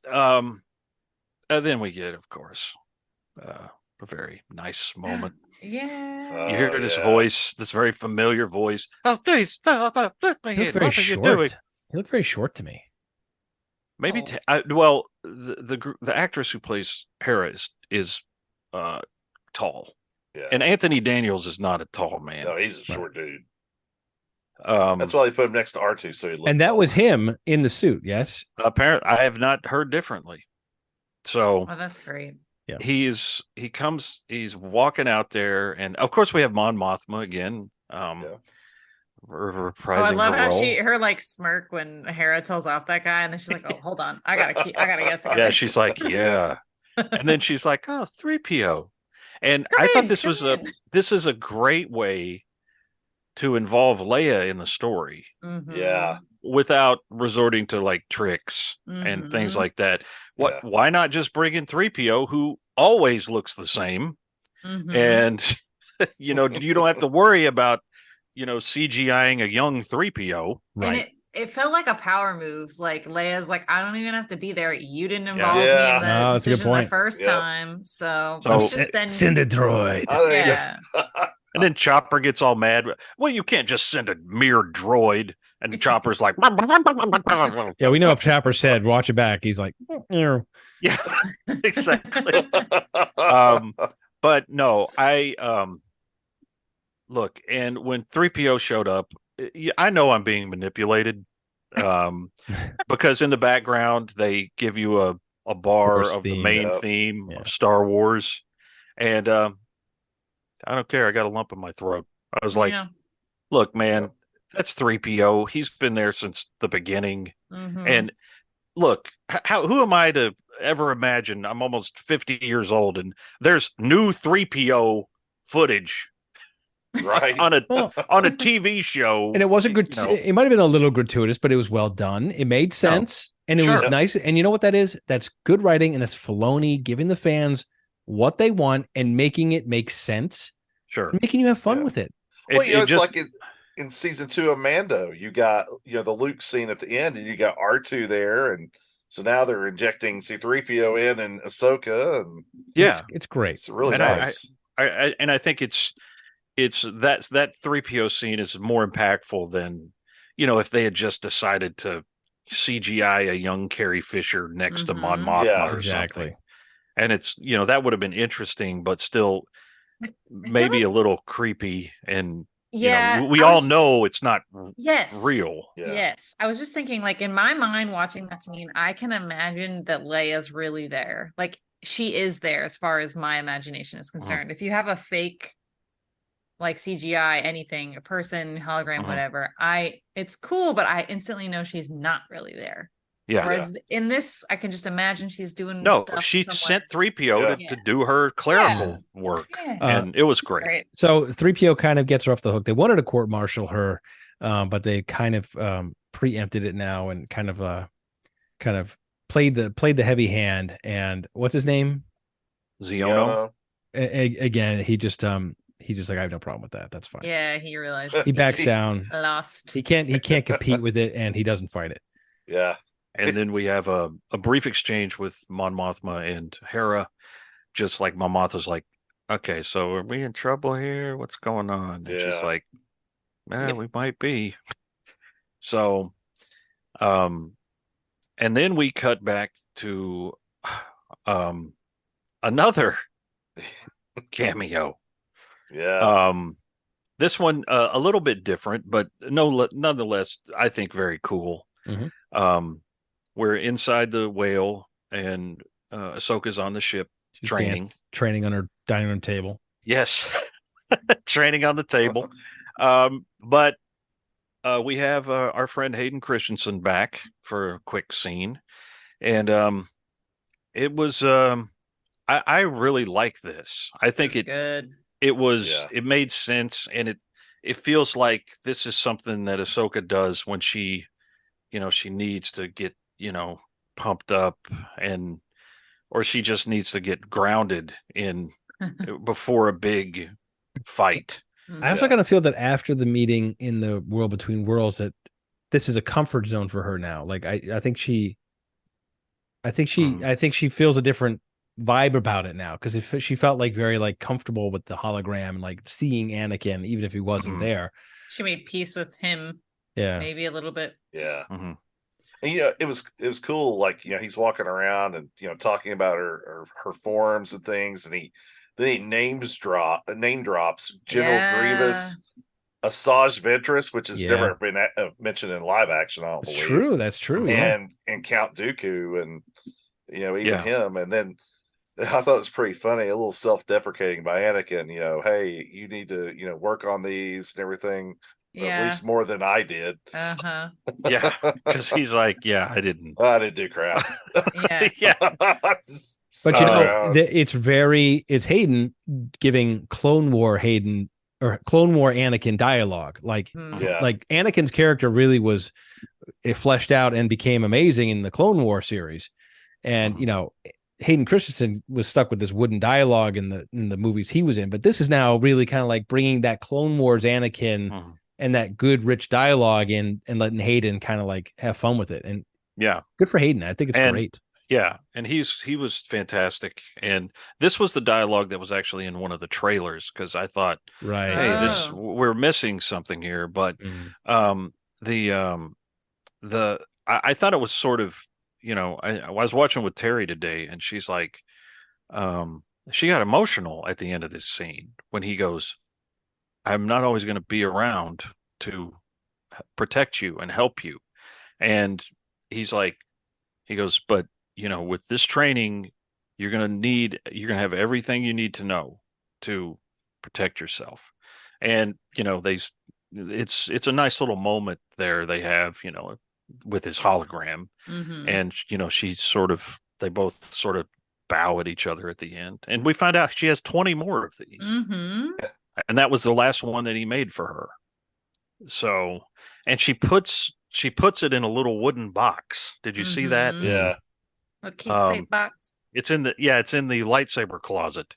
then we get, of course, a very nice moment. Yeah. You hear this yeah. voice, this very familiar voice. Oh, please, let me He in. looked very What are you doing? short. He looked very short to me. Maybe Oh. the actress who plays Hera is tall, Yeah. and Anthony Daniels is not a tall man. No, he's a short dude. Um, That's why they put him next to R2, so he looked And that taller. was him in the suit. Yes. apparently, I have not heard differently. So Oh, that's great. he's walking out there, and of course we have Mon Mothma again. Reprising Oh, I love her how role. her smirk when Hera tells off that guy, and then she's like, "Oh, hold on, I gotta get together." Yeah, she's like, yeah, and then she's like, oh, 3PO, and Come I thought in, this come was in. this is a great way to involve Leia in the story Mhm. Yeah. without resorting to like tricks and things Mhm. like that. Yeah. Why not just bring in 3PO, who always looks the same, Mhm. and you don't have to worry about CGIing a young 3PO. And Right. it felt like a power move. Like Leia's like, I don't even have to be there. You didn't involve Yeah. me in the Oh, that's a good decision the point. first Yep. time. So So- let's just send Send a droid. I think Yeah. And then Chopper gets all mad. Well, you can't just send a mere droid. And Chopper's like, Yeah, we know if Chopper said, watch it back. He's like, yeah, exactly. But no, look, and when 3PO showed up, I know I'm being manipulated. Because in the background they give you a bar of the main theme of Star Wars. And I don't care. I got a lump in my throat. I was like, look, man, that's 3PO. He's been there since the beginning. And look, who am I to ever imagine? I'm almost 50 years old and there's new 3PO footage right on a TV show. And it wasn't good. It might have been a little gratuitous, but it was well done. It made sense. And it was nice. And you know what that is? That's good writing. And that's Filoni giving the fans what they want and making it make sense. Sure. Making you have fun with it. Well, it's like in season 2 of Mando, you got, the Luke scene at the end and you got R2 there. And so now they're injecting C-3PO in and Ahsoka. And it's great. It's really nice. I think that 3PO scene is more impactful than, if they had just decided to CGI a young Carrie Fisher next to Mon Mothma or something. And it's, that would have been interesting, but still maybe a little creepy. And we all know it's not real. Yes. I was just thinking, like, in my mind watching that scene, I can imagine that Leia's really there. Like, she is there as far as my imagination is concerned. If you have a fake, like, CGI, anything, a person, hologram, whatever, it's cool, but I instantly know she's not really there. Yeah. Whereas in this, I can just imagine she's doing stuff she somewhere. sent 3PO to do her clerical work, and it was great. So 3PO kind of gets her off the hook. They wanted to court-martial her, but they kind of preempted it now and kind of played the heavy hand. And what's his name? Xiono. Again, he just like, I have no problem with that. That's fine. Yeah, he realized he backs down. Lost. He can't compete with it, and he doesn't fight it. Yeah. And then we have a brief exchange with Mon Mothma and Hera, just like Mon Mothma's like, okay, so are we in trouble here? What's going on? And she's like, we might be. So, and then we cut back to another cameo. Yeah. This one a little bit different, but nonetheless, I think very cool. We're inside the whale, and Ahsoka's on the ship. She's training on her dining room table. Yes, training on the table. But we have our friend Hayden Christensen back for a quick scene, and it was I really like this. I think good. It was it made sense, and it feels like this is something that Ahsoka does when she needs to get pumped up, or she just needs to get grounded in before a big fight. I also kind of feel that after the meeting in the World Between Worlds, that this is a comfort zone for her now. Like I think she feels a different vibe about it now, because she felt like very like comfortable with the hologram and like seeing Anakin even if he wasn't there. She made peace with him. Maybe a little bit. And it was cool, like he's walking around and talking about her forms and things, and he name drops General Grievous, Asajj Ventress, which has never been mentioned in live action, I don't believe. That's true. And Count Dooku, and even him. And then I thought it was pretty funny, a little self-deprecating by Anakin, hey, you need to work on these and everything. At least more than I did. Yeah, because he's like, I didn't do crap. But it's Hayden giving Clone War Hayden or Clone War Anakin dialogue. Like Anakin's character really was fleshed out and became amazing in the Clone War series. And Hayden Christensen was stuck with this wooden dialogue in the movies he was in, but this is now really kind of like bringing that Clone Wars Anakin and that good rich dialogue in, and letting Hayden kind of like have fun with it. And good for Hayden. I think it's great. Yeah, and he was fantastic. And this was the dialogue that was actually in one of the trailers because I thought, Right. hey, Oh. we're missing something here. But Mhm. the I thought it was sort of, I was watching with Terry today, and she's like, she got emotional at the end of this scene when he goes, "I'm not always going to be around to protect you and help you," and he's like, he goes, "But with this training, you're gonna have everything you need to know to protect yourself." And it's a nice little moment there they have, with his hologram, Mm-hmm. and they both sort of bow at each other at the end, and we find out she has 20 more of these, Mm-hmm. and that was the last one that he made for her. So, and she puts it in a little wooden box. Did you see that? Mm-hmm. Yeah. A keepsake box. It's in the lightsaber closet.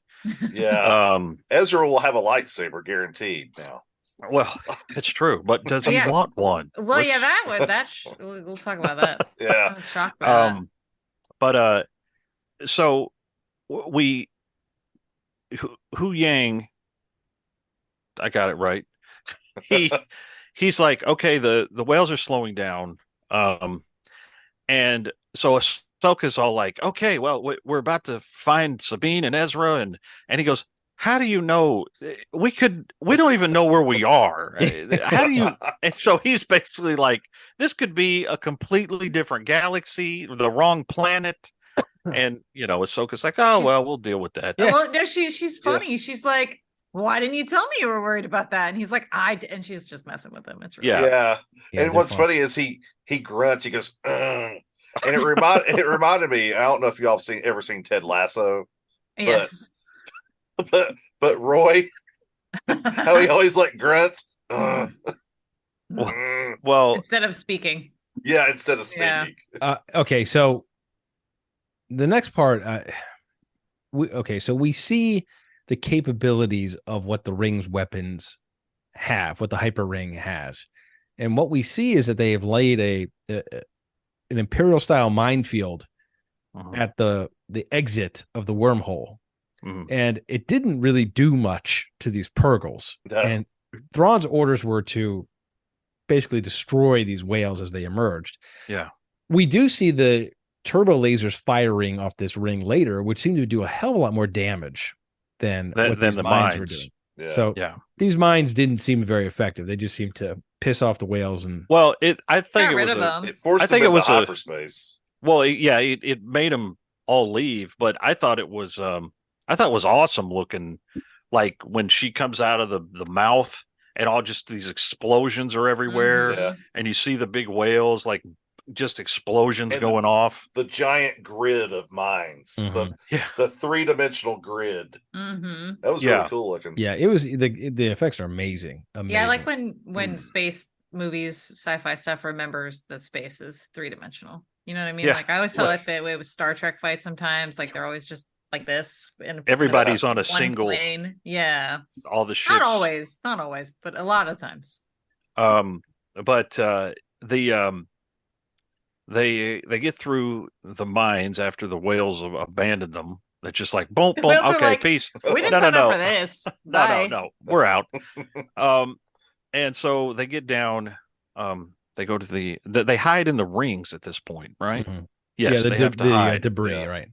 Yeah. Um, Ezra will have a lightsaber guaranteed now. well, it's true, but does he Yeah. want one? Well, yeah, we'll talk about that. Yeah. I was shocked by that. But so we Hu Yang, I got it right. He he's like, okay, the whales are slowing down, and so Ahsoka's all like, okay, well, we're about to find Sabine and Ezra, and he goes, how do you know? We don't even know where we are. How do you? And so he's basically like, this could be a completely different galaxy, the wrong planet. And Ahsoka's like, oh, well, we'll deal with that. Yeah. Well, no, she's funny. She's like, why didn't you tell me you were worried about that? And he's like, and she's just messing with him. It's really Yeah. Yeah. Yeah, And they're what's fun. funny is he grunts, he goes, "Ugh." And it reminded me, I don't know if y'all have ever seen Ted Lasso, yes. but Roy, how he always like grunts. "Ugh, Well, ugh." well, Instead of speaking. Yeah, instead of Yeah. speaking. Okay, so the next part, so we see the capabilities of what the ring's weapons have, what the hyper ring has, and what we see is that they have laid an Imperial style minefield at the exit of the wormhole, and it didn't really do much to these Purrgils. No. And Thrawn's orders were to basically destroy these whales as they emerged. Yeah. We do see the turbo lasers firing off this ring later, which seem to do a hell of a lot more damage than what these the mines were mines. doing. Yeah. So Yeah. these mines didn't seem very effective. They just seemed to piss off the whales. And Well, I think Got it rid was of them. It forced I think them it into was hyperspace. well, it made them all leave, but I thought it was awesome looking, like when she comes out of the mouth and all just these explosions are everywhere, Mhm. Yeah. and you see the big whales like just explosions And going off. The giant grid of mines. Mhm. Yeah. The three-dimensional grid. Mm-hmm. That was Yeah. really cool looking. yeah, it was the effects are amazing. Yeah, I like Amazing. when space movies, sci-fi stuff remembers that space is three-dimensional. You know what I mean? Yeah. Like I always felt Right. like that way with Star Trek fights sometimes. Like they're always just like this. In Everybody's on a one single, plane. Yeah. all the ships. Not always, but a lot of times. But the they get through the mines after the whales have abandoned them. They're just like boom, The boom. whales are Okay, like, peace. We didn't No, sign no, up no. for this. No, Bye. no, we're out. And so they get down. They go to they hide in the rings at this point, right? Mhm. Yes, yeah, they have to hide. debris, Yeah. right?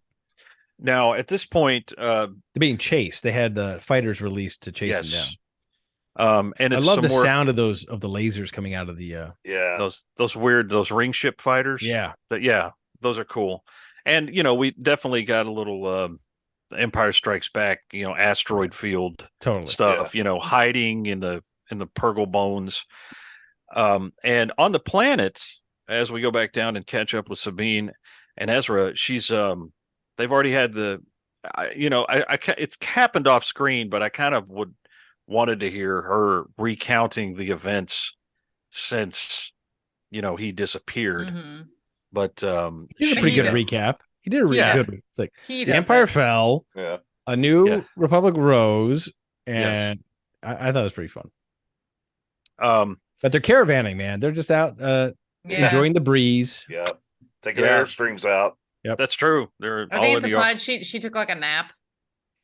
Now at this point, They're being chased. They had the fighters released to chase them down. yes. And I it's love some the more sound of the lasers coming out of the Yeah. those weird ring ship fighters. yeah. Those are cool. And we definitely got a little Empire Strikes Back, asteroid field Totally. stuff, hiding in the Purrgil bones. And on the planet, as we go back down and catch up with Sabine and Ezra, she's they've already had it's happened off screen, but I kind of wanted to hear her recounting the events since he disappeared. Mm-hmm. But He did a pretty good recap. He did a really Yeah. good. It's like He the does Empire it. fell, Yeah. a new Yeah. Republic rose, and Yes. I thought it was pretty fun. um But they're caravanning, man. They're just out Yeah. enjoying the breeze. Yeah. Taking Yeah. the airstreams out. Yep. That's true. They're I all think in it's the implied she took like a nap.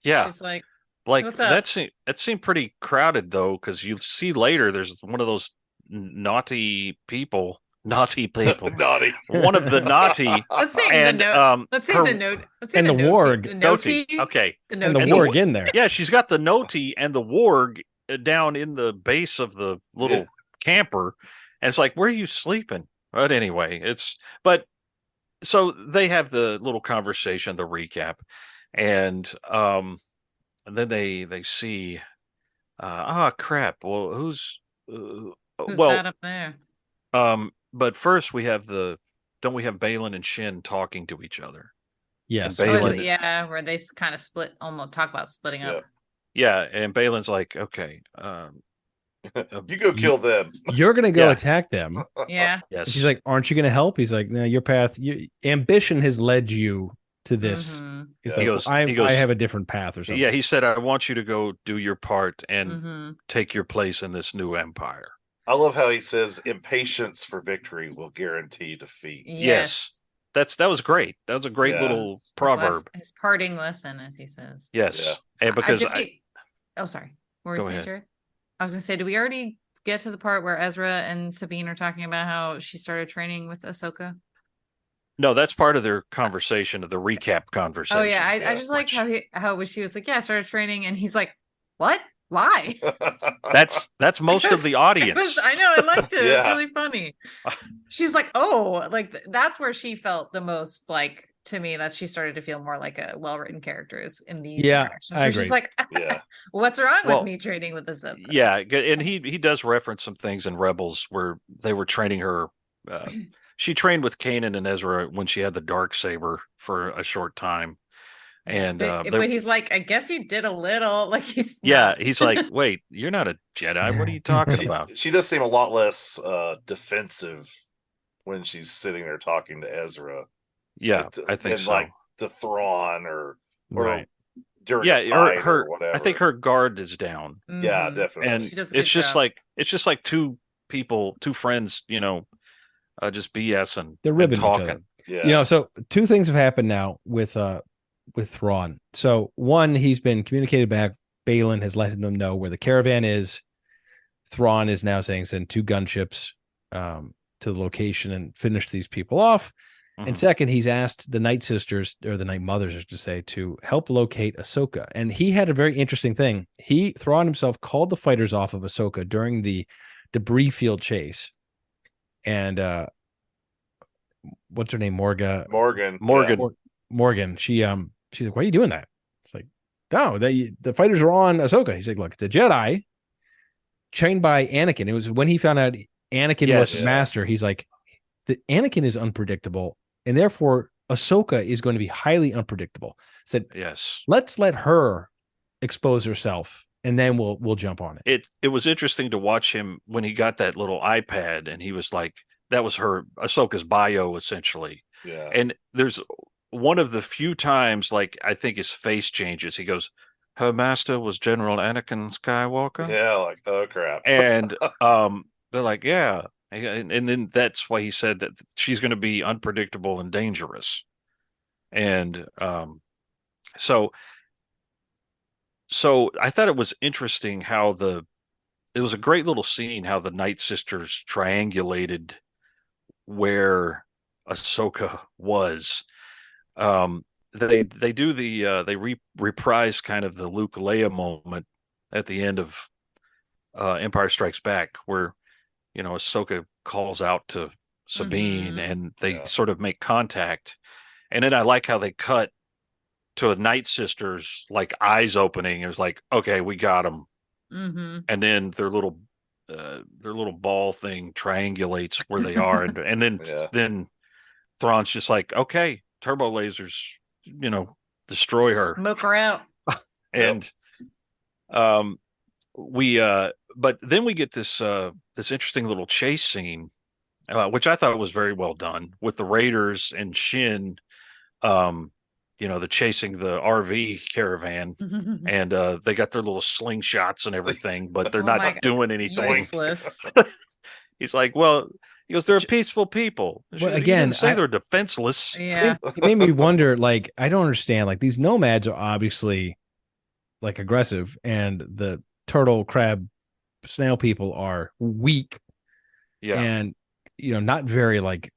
yeah. She's like, Like what's up? that seemed pretty crowded though, because you see later there's one of those naughty people, naughty people, Naughty. one of the naughty, Let's say the and note. Let's say her the note. Let's say and the the note. warg. The Noti. noti. Okay, The And the noti. warg in there. yeah, she's got the noti and the warg down in the base of the little camper, and it's like, where are you sleeping? But anyway, so they have the little conversation, the recap, and then they see, crap. Well, who's Who's well, that up there? but first don't we have Balin and Shin talking to each other? Yes. And Oh, is Balin, it- yeah, where they kind of split, almost talk about splitting up. yeah, and Balin's like, okay, You go kill them. You're gonna go Yeah. attack them. Yeah. yes, And she's like, "Aren't you gonna help?" He's like, "No, your path, ambition has led you to this." Mhm. He's Yeah. like, He goes, I have a different path or something." yeah, he said, I want you to go do your part and Mhm. take your place in this new empire. I love how he says impatience for victory will guarantee defeat. Yes. That was great. That was a great Yeah. little proverb. His parting lesson, as he says. Yes, and because oh, sorry. What were Go you saying, ahead. Jared? I was gonna say, did we already get to the part where Ezra and Sabine are talking about how she started training with Ahsoka? no, that's part of their conversation, of the recap conversation. Oh yeah, I yeah, just liked which- how she was like, yeah, I started training, and he's like, what? Why? That's most of the audience. I know, I liked it. It was Yeah. really funny. She's like, oh, like that's where she felt the most like, to me, that she started to feel more like a well-written character is in these Yeah, interactions. I Where she's agree. like, Yeah. what's wrong Well, with me training with Ahsoka? Yeah, and he does reference some things in Rebels where they were training her. She trained with Kanan and Ezra when she had the dark saber for a short time, and But he's like, I guess you did a little. Like he's yeah, not. he's like, wait, you're not a Jedi. What are you talking about? She does seem a lot less defensive when she's sitting there talking to Ezra. Yeah, I think than so. like to Thrawn or Right. during Yeah, a fight her or whatever. I think her guard is down, Yeah, Mhm. definitely. and She does a it's good just job. like two friends, just BSing, They're and ribbing each talking. other. Yeah. So two things have happened now with Thrawn. So one, he's been communicated back. Balin has let them know where the caravan is. Thrawn is now saying send 2 gunships to the location and finish these people off. And Mhm. second, he's asked the Night Sisters, or the Night Mothers, as to say, to help locate Ahsoka. And he had a very interesting thing. Thrawn himself called the fighters off of Ahsoka during the debris field chase. And what's her name? Morgan. Morgan. She's like, why are you doing that? It's like, no, the fighters are on Ahsoka. He's like, look, it's a Jedi trained by Anakin. It was when he found out Anakin Yes. was his master. He's like, the Anakin is unpredictable, and therefore Ahsoka is going to be highly unpredictable. Said, Yes. let's let her expose herself, and then we'll jump on it. It was interesting to watch him when he got that little iPad, and he was like, that was Ahsoka's bio essentially. Yeah. And there's one of the few times, like, I think his face changes. He goes, her master was General Anakin Skywalker. Yeah, like, oh crap. And they're like, yeah. And then that's why he said that she's going to be unpredictable and dangerous. And so I thought it was interesting how it was a great little scene how the Night Sisters triangulated where Ahsoka was. They do they reprise kind of the Luke Leia moment at the end of Empire Strikes Back, where Ahsoka calls out to Sabine, Mhm. and they sort of make contact. And then I like how they cut to a Night Sisters like eyes opening. It was like, okay, we got them. Mm-hmm. And then their little ball thing triangulates where they are, and then then Thrawn's just like, okay, turbo lasers, destroy her, Smoke her out. and but then we get this interesting little chase scene, which I thought was very well done, with the Raiders and Shin, the chasing the RV caravan, and they got their little slingshots and everything, but they're Oh my not God. doing anything. Useless. He's like, well, He goes, they're peaceful people. Well, He again, didn't say they're defenseless. Yeah. It made me wonder, like, I don't understand. Like, these nomads are obviously like aggressive, and the turtle, crab, snail people are weak Yeah. and not very like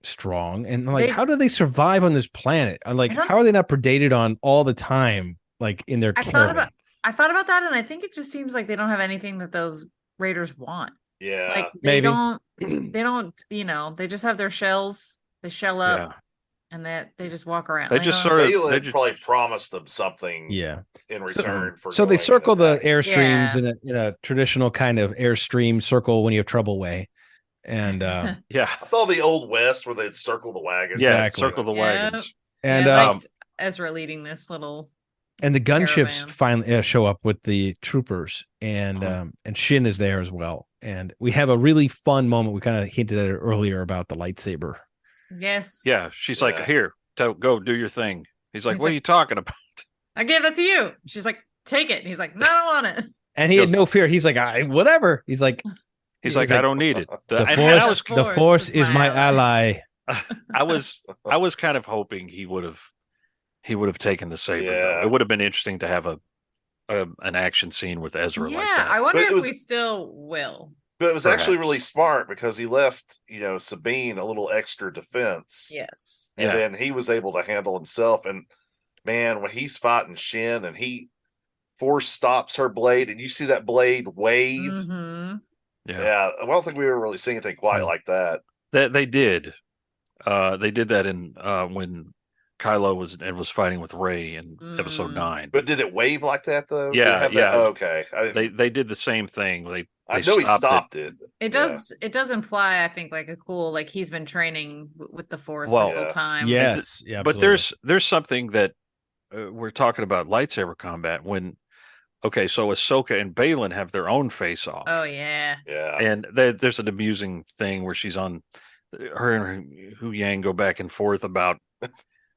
strong. And like, They- how do they survive on this planet? Like, I don't- how are they not predated on all the time? Like in their I caravan? thought about that, and I think it just seems like they don't have anything that those raiders want. Yeah. Like they maybe. don't, they just have their shells, they shell up, Yeah. and they just walk around. They just sort of, Balin probably promised them something Yeah. in return for So they going and circle the attacking. airstreams Yeah. in a traditional kind of airstream circle when you have trouble way. And yeah. I thought the old West where they'd circle the wagons. Yeah. Exactly. Circle the Yep. wagons. and I liked Ezra leading this little. and the gunships caravan. finally show up with the troopers, and Shin is there as well. And we have a really fun moment. We kind of hinted at it earlier about the lightsaber. Yes. Yeah. She's like, Yeah. here, go do your thing. He's like, He's what are like- you talking about? I gave that to you. She's like, take it. And he's like, no, I don't want it. And he He had goes- no fear. He's like, whatever. He's like, He's like, I don't need it. the And I was, force, the force is my ally. I was kind of hoping he would have taken the saber. Yeah. It would have been interesting to have an action scene with Ezra Yeah, like that. I wonder But it if was- we still will. But it was actually Perhaps. really smart because he left, Sabine a little extra defense. Yes. And Yeah. then he was able to handle himself. And man, when he's fighting Shin and he force stops her blade and you see that blade wave. Mm-hmm. Yeah. I don't think we ever really seen anything quite like that. They did. They did that in when Kylo was fighting with Rey in episode 9. But did it wave like that though? Did it Yeah, have that? yeah. Oh, okay. They did the same thing. I they know he stopped stopped it. It does imply, I think, like a cool, like he's been training with the force Well, this whole yeah. time. Yes. Yeah. But absolutely. there's something that we're talking about lightsaber combat when so Ahsoka and Balin have their own face off. Oh yeah. Yeah. And there's an amusing thing where she's on her and Hu Yang go back and forth about,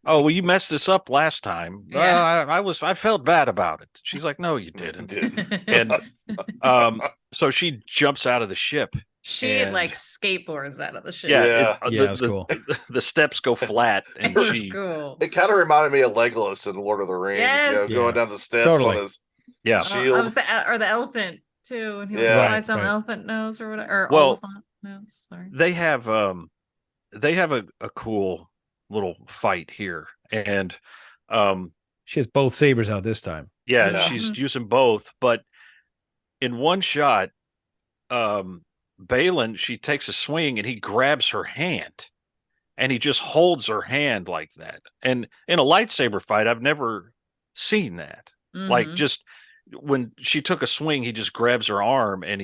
oh, well, you messed this up last time. Yeah. I felt bad about it. She's like, no, you didn't. And so she jumps out of the ship. She and- like skateboards out of the ship. Yeah, Yeah. Yeah, it was cool. The steps go flat, and It was she, cool. It kind of reminded me of Legolas in Lord of the Rings, Yes. going Yeah. down the steps Totally. on his yeah, shield. I was the elephant too, and he Yeah. slides on Right. the elephant nose or whatever. Or Well, elephant nose. Sorry. they have a cool little fight here, and She has both sabers out this time. yeah, Yeah. she's using both, but in one shot, Balin, she takes a swing and he grabs her hand, and he just holds her hand like that. And in a lightsaber fight, I've never seen that. Like Mhm. just when she took a swing, he just grabs her arm and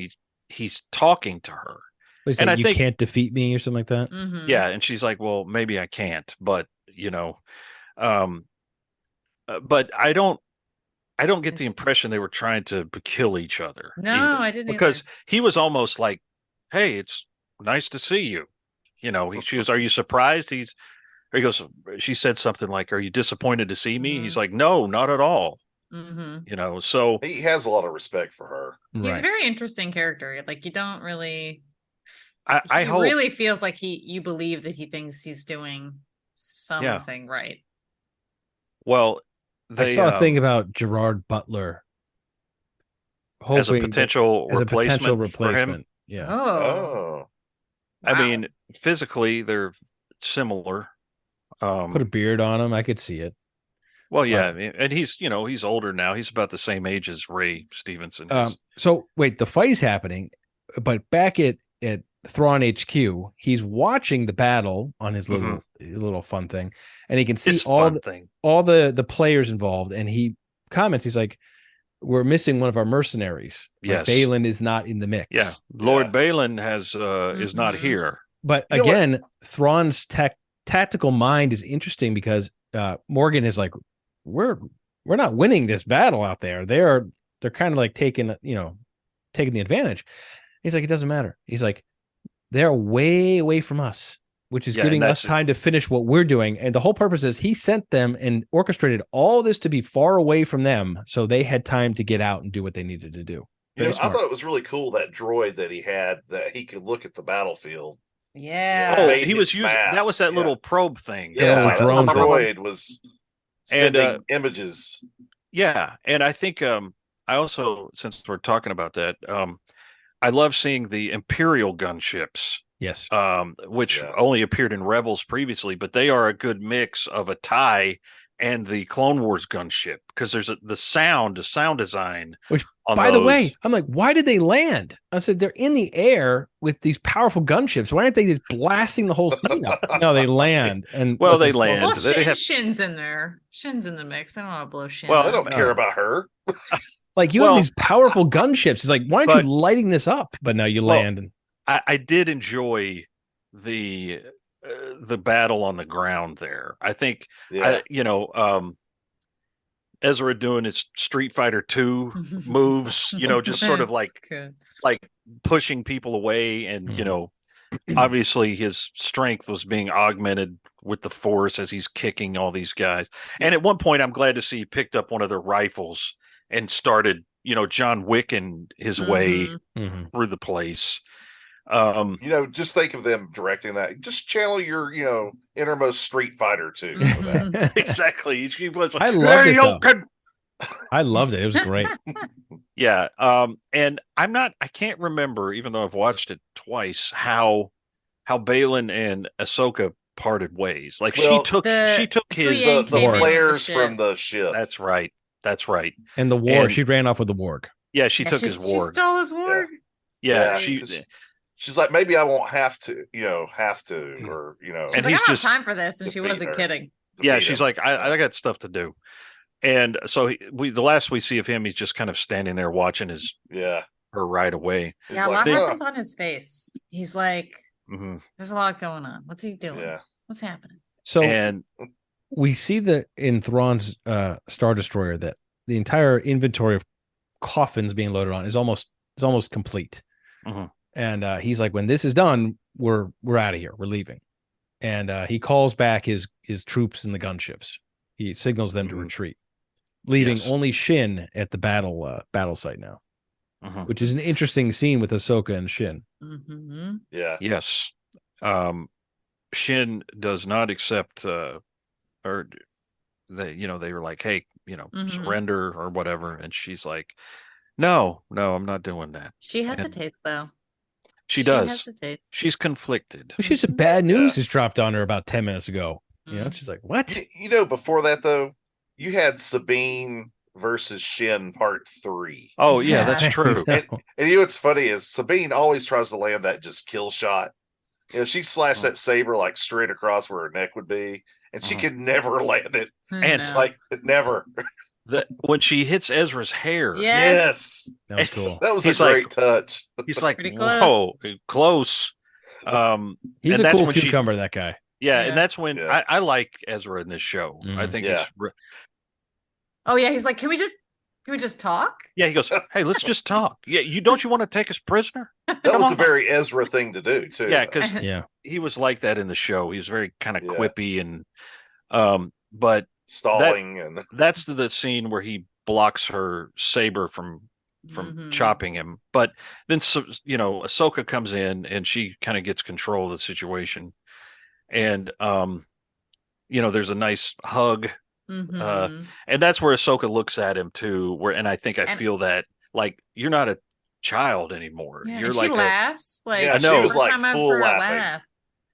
he's talking to her. He's And like, I you think- can't defeat me or something like that. Mhm. Yeah, and she's like, "Well, maybe I can't, but but I don't get the impression they were trying to kill each other. No, either, I didn't because either. he was almost like, "Hey, it's nice to see you." She goes, "Are you surprised?" He goes, she said something like, "Are you disappointed to see me?" Mhm. He's like, "No, not at all." Mhm. So He has a lot of respect for her. He's a Right. very interesting character. Like you don't really. I He hope really feels like you believe that he thinks he's doing something right. well. I They saw a thing about Gerard Butler as a hoping that- potential as a potential replacement for him. replacement. Yeah. Oh. Oh. I wow. mean, physically they're similar. Put a beard on him. I could see it. Well, yeah, and he's older now. He's about the same age as Ray Stevenson is. So wait, the fight is happening, but back at Thrawn HQ, he's watching the battle on his little fun thing, and he can see It's all fun thing. all the players involved, and he comments, he's like, "We're missing one of our mercenaries. Like, Yes. Balin is not in the mix." Yeah, Lord Yeah. Balin is not Mhm. here. But You know what? again, Thrawn's tactical mind is interesting because Morgan is like, we're not winning this battle out there. They're kind of like taking the advantage. He's like, it doesn't matter. He's like, they're way away from us, which is Yeah, giving and us that's- time to finish what we're doing. And the whole purpose is he sent them and orchestrated all this to be far away from them, so they had time to get out and do what they needed to do. You know, Very I smart. thought it was really cool that droid that he had that he could look at the battlefield Yeah. Oh, made he was his using map. that was that Yeah. little probe thing. Yeah, little that drone little thing. droid was And, sending images. Yeah, and I think I also, since we're talking about that, I love seeing the Imperial gunships, Yes. which Yeah. only appeared in Rebels previously, but they are a good mix of a TIE and the Clone Wars gunship because there's the sound design. Which, on by the those. way, I'm like, why did they land? I said, they're in the air with these powerful gunships. Why aren't they just blasting the whole scene up? No, they land. And Well, with they the- land. Well, They have- Shin's in there. Shin's in the mix. They don't want to blow Shin. Well, I up. don't care about her. Like, you Well- have these powerful gunships. It's like, why aren't But- you lighting this up? But no, you Well, land. And I did enjoy the battle on the ground there. I think Yeah. Ezra doing his Street Fighter 2 moves, just sort of That's like good. pushing people away, and Mhm. Obviously his strength was being augmented with the Force as he's kicking all these guys. And at one point, I'm glad to see he picked up one of their rifles and started, John Wicking his way Mhm. through the place. Just think of them directing that. Just channel your, innermost Street Fighter 2 for that. Exactly. He was like, I loved it, though. Hadouken! I loved it. It was great. Yeah. And I can't remember, even though I've watched it twice, how Balin and Ahsoka parted ways. Like Well, she took his Yang The came in with the flares ship. from the ship. That's right. And the war, And- she ran off with the warg. Yeah, she Yeah, took his She warg. stole his warg. Yeah, Yeah, 'cause she's like, maybe I won't have to, or She's And like, he's I don't just have time for this, and she defeat wasn't her. kidding. yeah, defeat she's him. like, I got stuff to do. And so the last we see of him, he's just kind of standing there watching Yeah. her ride away. He's Yeah, a like, lot "Huh." happens on his face. He's like, Mhm. there's a lot going on. What's he doing? Yeah. What's happening? So And we see that in Thrawn's Star Destroyer that the entire inventory of coffins being loaded on is almost complete. Mhm. And he's like, when this is done, we're out of here. We're leaving. And he calls back his troops and the gunships. He signals them to Mhm. retreat, leaving Yes. only Shin at the battle site now, Mhm. which is an interesting scene with Ahsoka and Shin. Mm-hmm. Yeah. Yes. Shin does not accept or they were like, hey, Mhm. surrender or whatever. And she's like, no, I'm not doing that. She hesitates, though. She does. Hesitates. She's conflicted. She's some bad news Yeah. just dropped on her about 10 minutes ago. Mm. She's like, what? Before that though, you had Sabine versus Shin part 3. Oh yeah, that's true. I know. And what's funny is Sabine always tries to land that just kill shot. She slashed that saber like straight across where her neck would be, and she Mhm. could never land it. And, No. Like never. When she hits Ezra's hair, Yes. Yes. That was cool. That was He's a like- great touch. he's like, Pretty whoa, close. He's and a that's cool when she- cucumber, that guy. Yeah, Yeah. and that's when Yeah. I like Ezra in this show. I Mhm. think Yeah. he's Oh yeah, he's like, can we just talk? yeah. He goes, hey, let's just talk. Yeah, don't you want to take us prisoner? That Come was on. a very Ezra thing to do too. Yeah, because Yeah. he was like that in the show. He was very kind of Yeah. quippy and but stalling and that's the scene where he blocks her saber from Mhm. chopping him. But then Ahsoka comes in and she kind of gets control of the situation. And there's a nice hug. Mhm. And that's where Ahsoka looks at him too, and I think I And- feel that like you're not a child anymore. Yeah, You're and like she laughs. Like Yeah, she was, every like, time I full heard her laughing. laugh.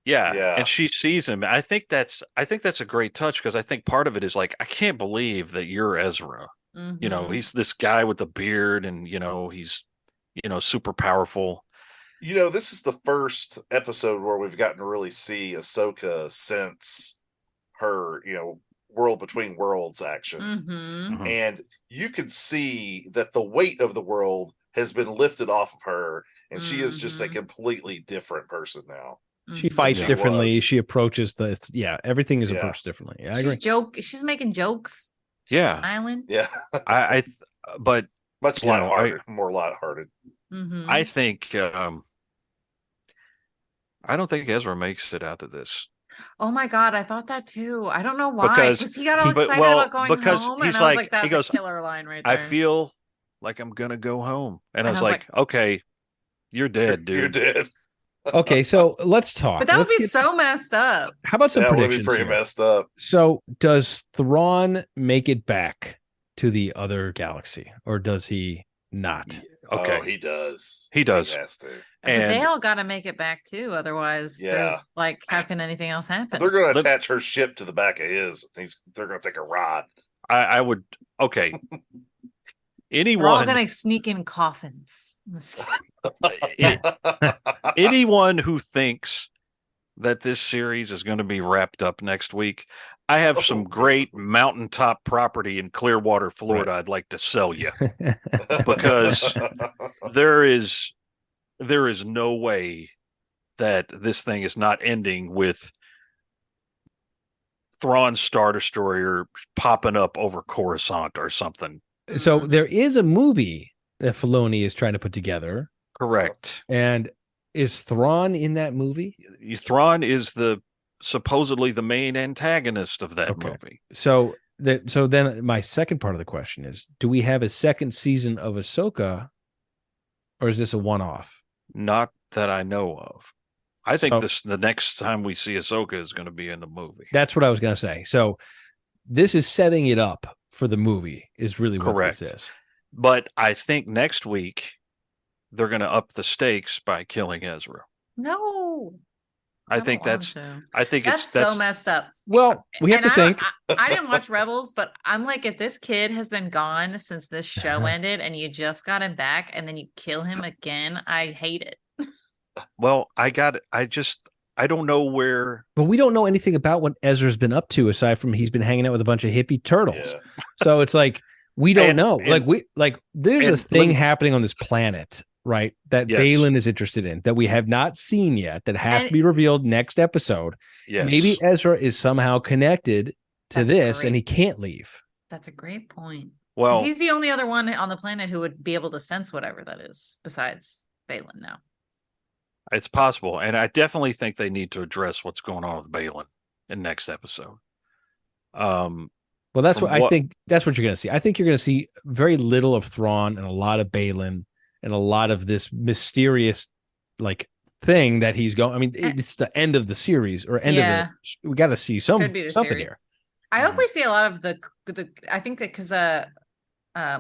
Yeah. and she sees him. I think that's a great touch because I think part of it is like, I can't believe that you're Ezra. Mhm. He's this guy with the beard and he's super powerful. This is the first episode where we've gotten to really see Ahsoka since her, World Between Worlds action. Mhm. And you could see that the weight of the world has been lifted off of her, and she is just a Mhm. completely different person now. She Mhm. fights She differently. was. She approaches everything is Yeah. approached differently. I agree. She's making jokes. She's Yeah. smiling. Yeah. But Much lighthearted, more lighthearted. Mhm. I think I don't think Ezra makes it out of this. Oh my god, I thought that too. I don't know why. Because Because he got all but- excited well, about going because home, he's and I was like- like, "That's he goes, a killer line right there." I feel like I'm gonna go home, and I And was like, okay, you're dead, dude. You're dead. Okay, so let's talk. But that would Let's be get- so messed up. How about some That would be predictions pretty here? messed up. So, does Thrawn make it back to the other galaxy, or does he not? Okay. Oh, he does. He does. He has to. But they And- all got to make it back too. Otherwise, there's Yeah. like, how can anything else happen? They're going to Let- attach her ship to the back of his. They're going to take a ride. I would. Okay. We're all Anyone, gonna sneak in coffins. anyone who thinks that this series is going to be wrapped up next week, I have some great mountaintop property in Clearwater, Florida. I'd like to sell you. Because there is no way that this thing is not ending with Thrawn's Star Destroyer popping up over Coruscant or something. So there is a movie that Filoni is trying to put together, Correct. and is Thrawn in that movie? Thrawn is supposedly the main antagonist of that Okay. movie. So then my second part of the question is: do we have a second season of Ahsoka, or is this a one-off? Not that I know of. I think So- the next time we see Ahsoka is going to be in the movie. That's what I was going to say. So this is setting it up for the movie. Is really what Correct. this is. But I think next week they're going to up the stakes by killing Ezra. No, I don't think want that's to. I think That's it's so messed up. Well, we have And to think. I didn't watch Rebels, but I'm like, if this kid has been gone since this show ended, and you just got him back, and then you kill him again, I hate it. well, I don't know where. But we don't know anything about what Ezra's been up to aside from he's been hanging out with a bunch of hippie turtles. Yeah. So it's like we don't And- know. and- There's a and thing let- happening on this planet, right? That Yes. Balin is interested in that we have not seen yet. That has to And- be revealed next episode. Yes, Maybe Ezra is somehow connected to That's this, great. and he can't leave. That's a great point. 'Cause well, he's the only other one on the planet who would be able to sense whatever that is, besides Balin now. it's possible, and I definitely think they need to address what's going on with Balin in next episode. Well, that's From what I what- think. That's what you're going to see. I think you're going to see very little of Thrawn and a lot of Balin and a lot of this mysterious thing that he's going. I mean, it's the end of the series or end of the. We got to see Could be the something series. here. I hope Mhm. we see a lot of the. I think that because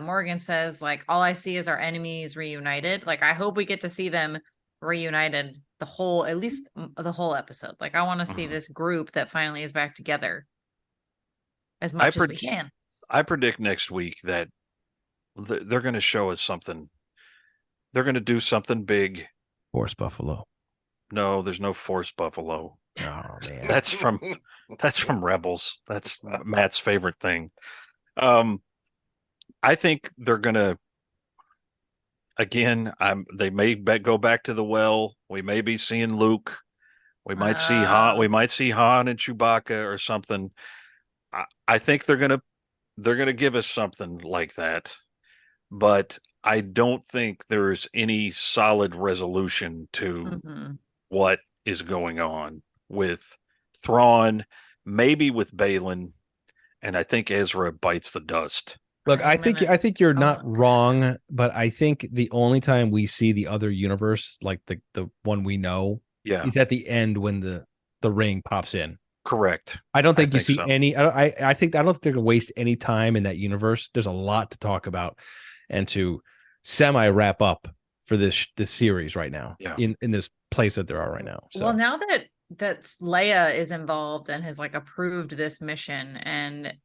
Morgan says like all I see is our enemies reunited. Like I hope we get to see them reunited at least the whole episode. Like I want to see Mhm. this group that finally is back together as much as we predict- can. I predict next week that they're going to show us something. They're going to do something big. Horse buffalo. No, there's no Force Buffalo. Oh man. That's from Rebels. That's Matt's favorite thing. I think they're gonna again. They may go back to the well. We may be seeing Luke. We might see Han. We might see Han and Chewbacca or something. I think they're gonna give us something like that, but I don't think there's any solid resolution to Mhm. what is going on with Thrawn, maybe with Balin, and I think Ezra bites the dust. Look, I I'm think gonna- I think you're not Oh. wrong, but I think the only time we see the other universe, like the one we know, Yeah, is at the end when the ring pops in. correct. I don't I think you think see so. any. I think I don't think they're gonna waste any time in that universe. There's a lot to talk about and to semi wrap up for this series right now. Yeah. In this place that there are right now. So Well, now that Leia is involved and has like approved this mission, and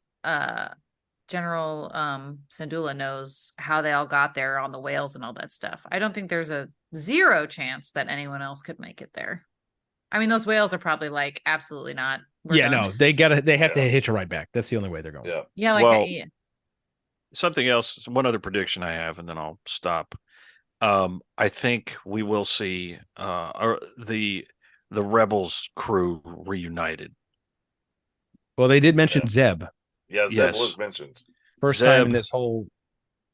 General Syndulla knows how they all got there on the whales and all that stuff. I don't think there's a 0 chance that anyone else could make it there. I mean, those whales are probably like, absolutely not. We're yeah, done. no, they have to Yeah. hitch a ride back. That's the only way they're going. Yeah. Yeah, like Well, yeah. Something else, one other prediction I have, and then I'll stop. I think we will see the Rebels crew reunited. Well, they did mention Yeah. Zeb. Yeah, Zeb Yes. was mentioned. First time in Zeb. this whole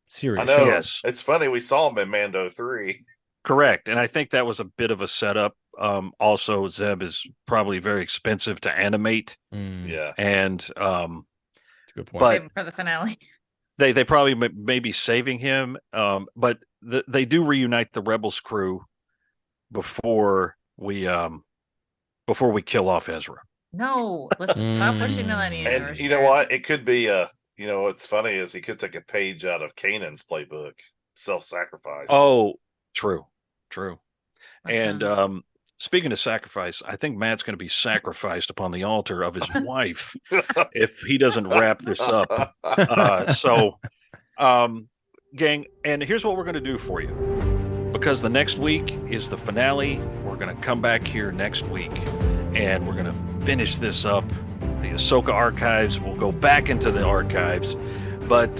series. I know. Yes. It's funny. We saw him in Mando 3. Correct. And I think that was a bit of a setup. Also, Zeb is probably very expensive to animate. Mm, Yeah. And that's a good point. but- Save it for the finale. they probably may be saving him. But they do reunite the Rebels crew before we before we kill off Ezra. No, listen, stop pushing Millennium And Universe. you know Jared. what? It could be what's funny is he could take a page out of Kanan's playbook, self-sacrifice. Oh, true. Listen. And speaking of sacrifice, I think Matt's going to be sacrificed upon the altar of his wife if he doesn't wrap this up. Gang, and here's what we're going to do for you. Because the next week is the finale, we're going to come back here next week and we're going to finish this up. The AHSOKA archives, we'll go back into the archives. But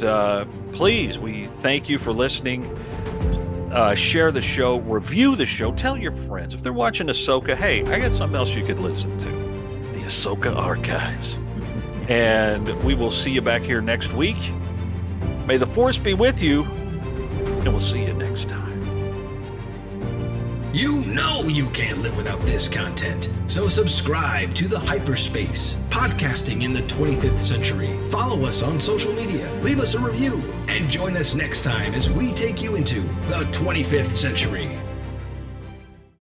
please, we thank you for listening. Share the show, review the show, tell your friends. If they're watching AHSOKA, hey, I got something else you could listen to. The AHSOKA archives. And we will see you back here next week. May the Force be with you, and we'll see you next time. You know you can't live without this content, so subscribe to the Hyperspace, podcasting in the 25th century. Follow us on social media, leave us a review, and join us next time as we take you into the 25th century.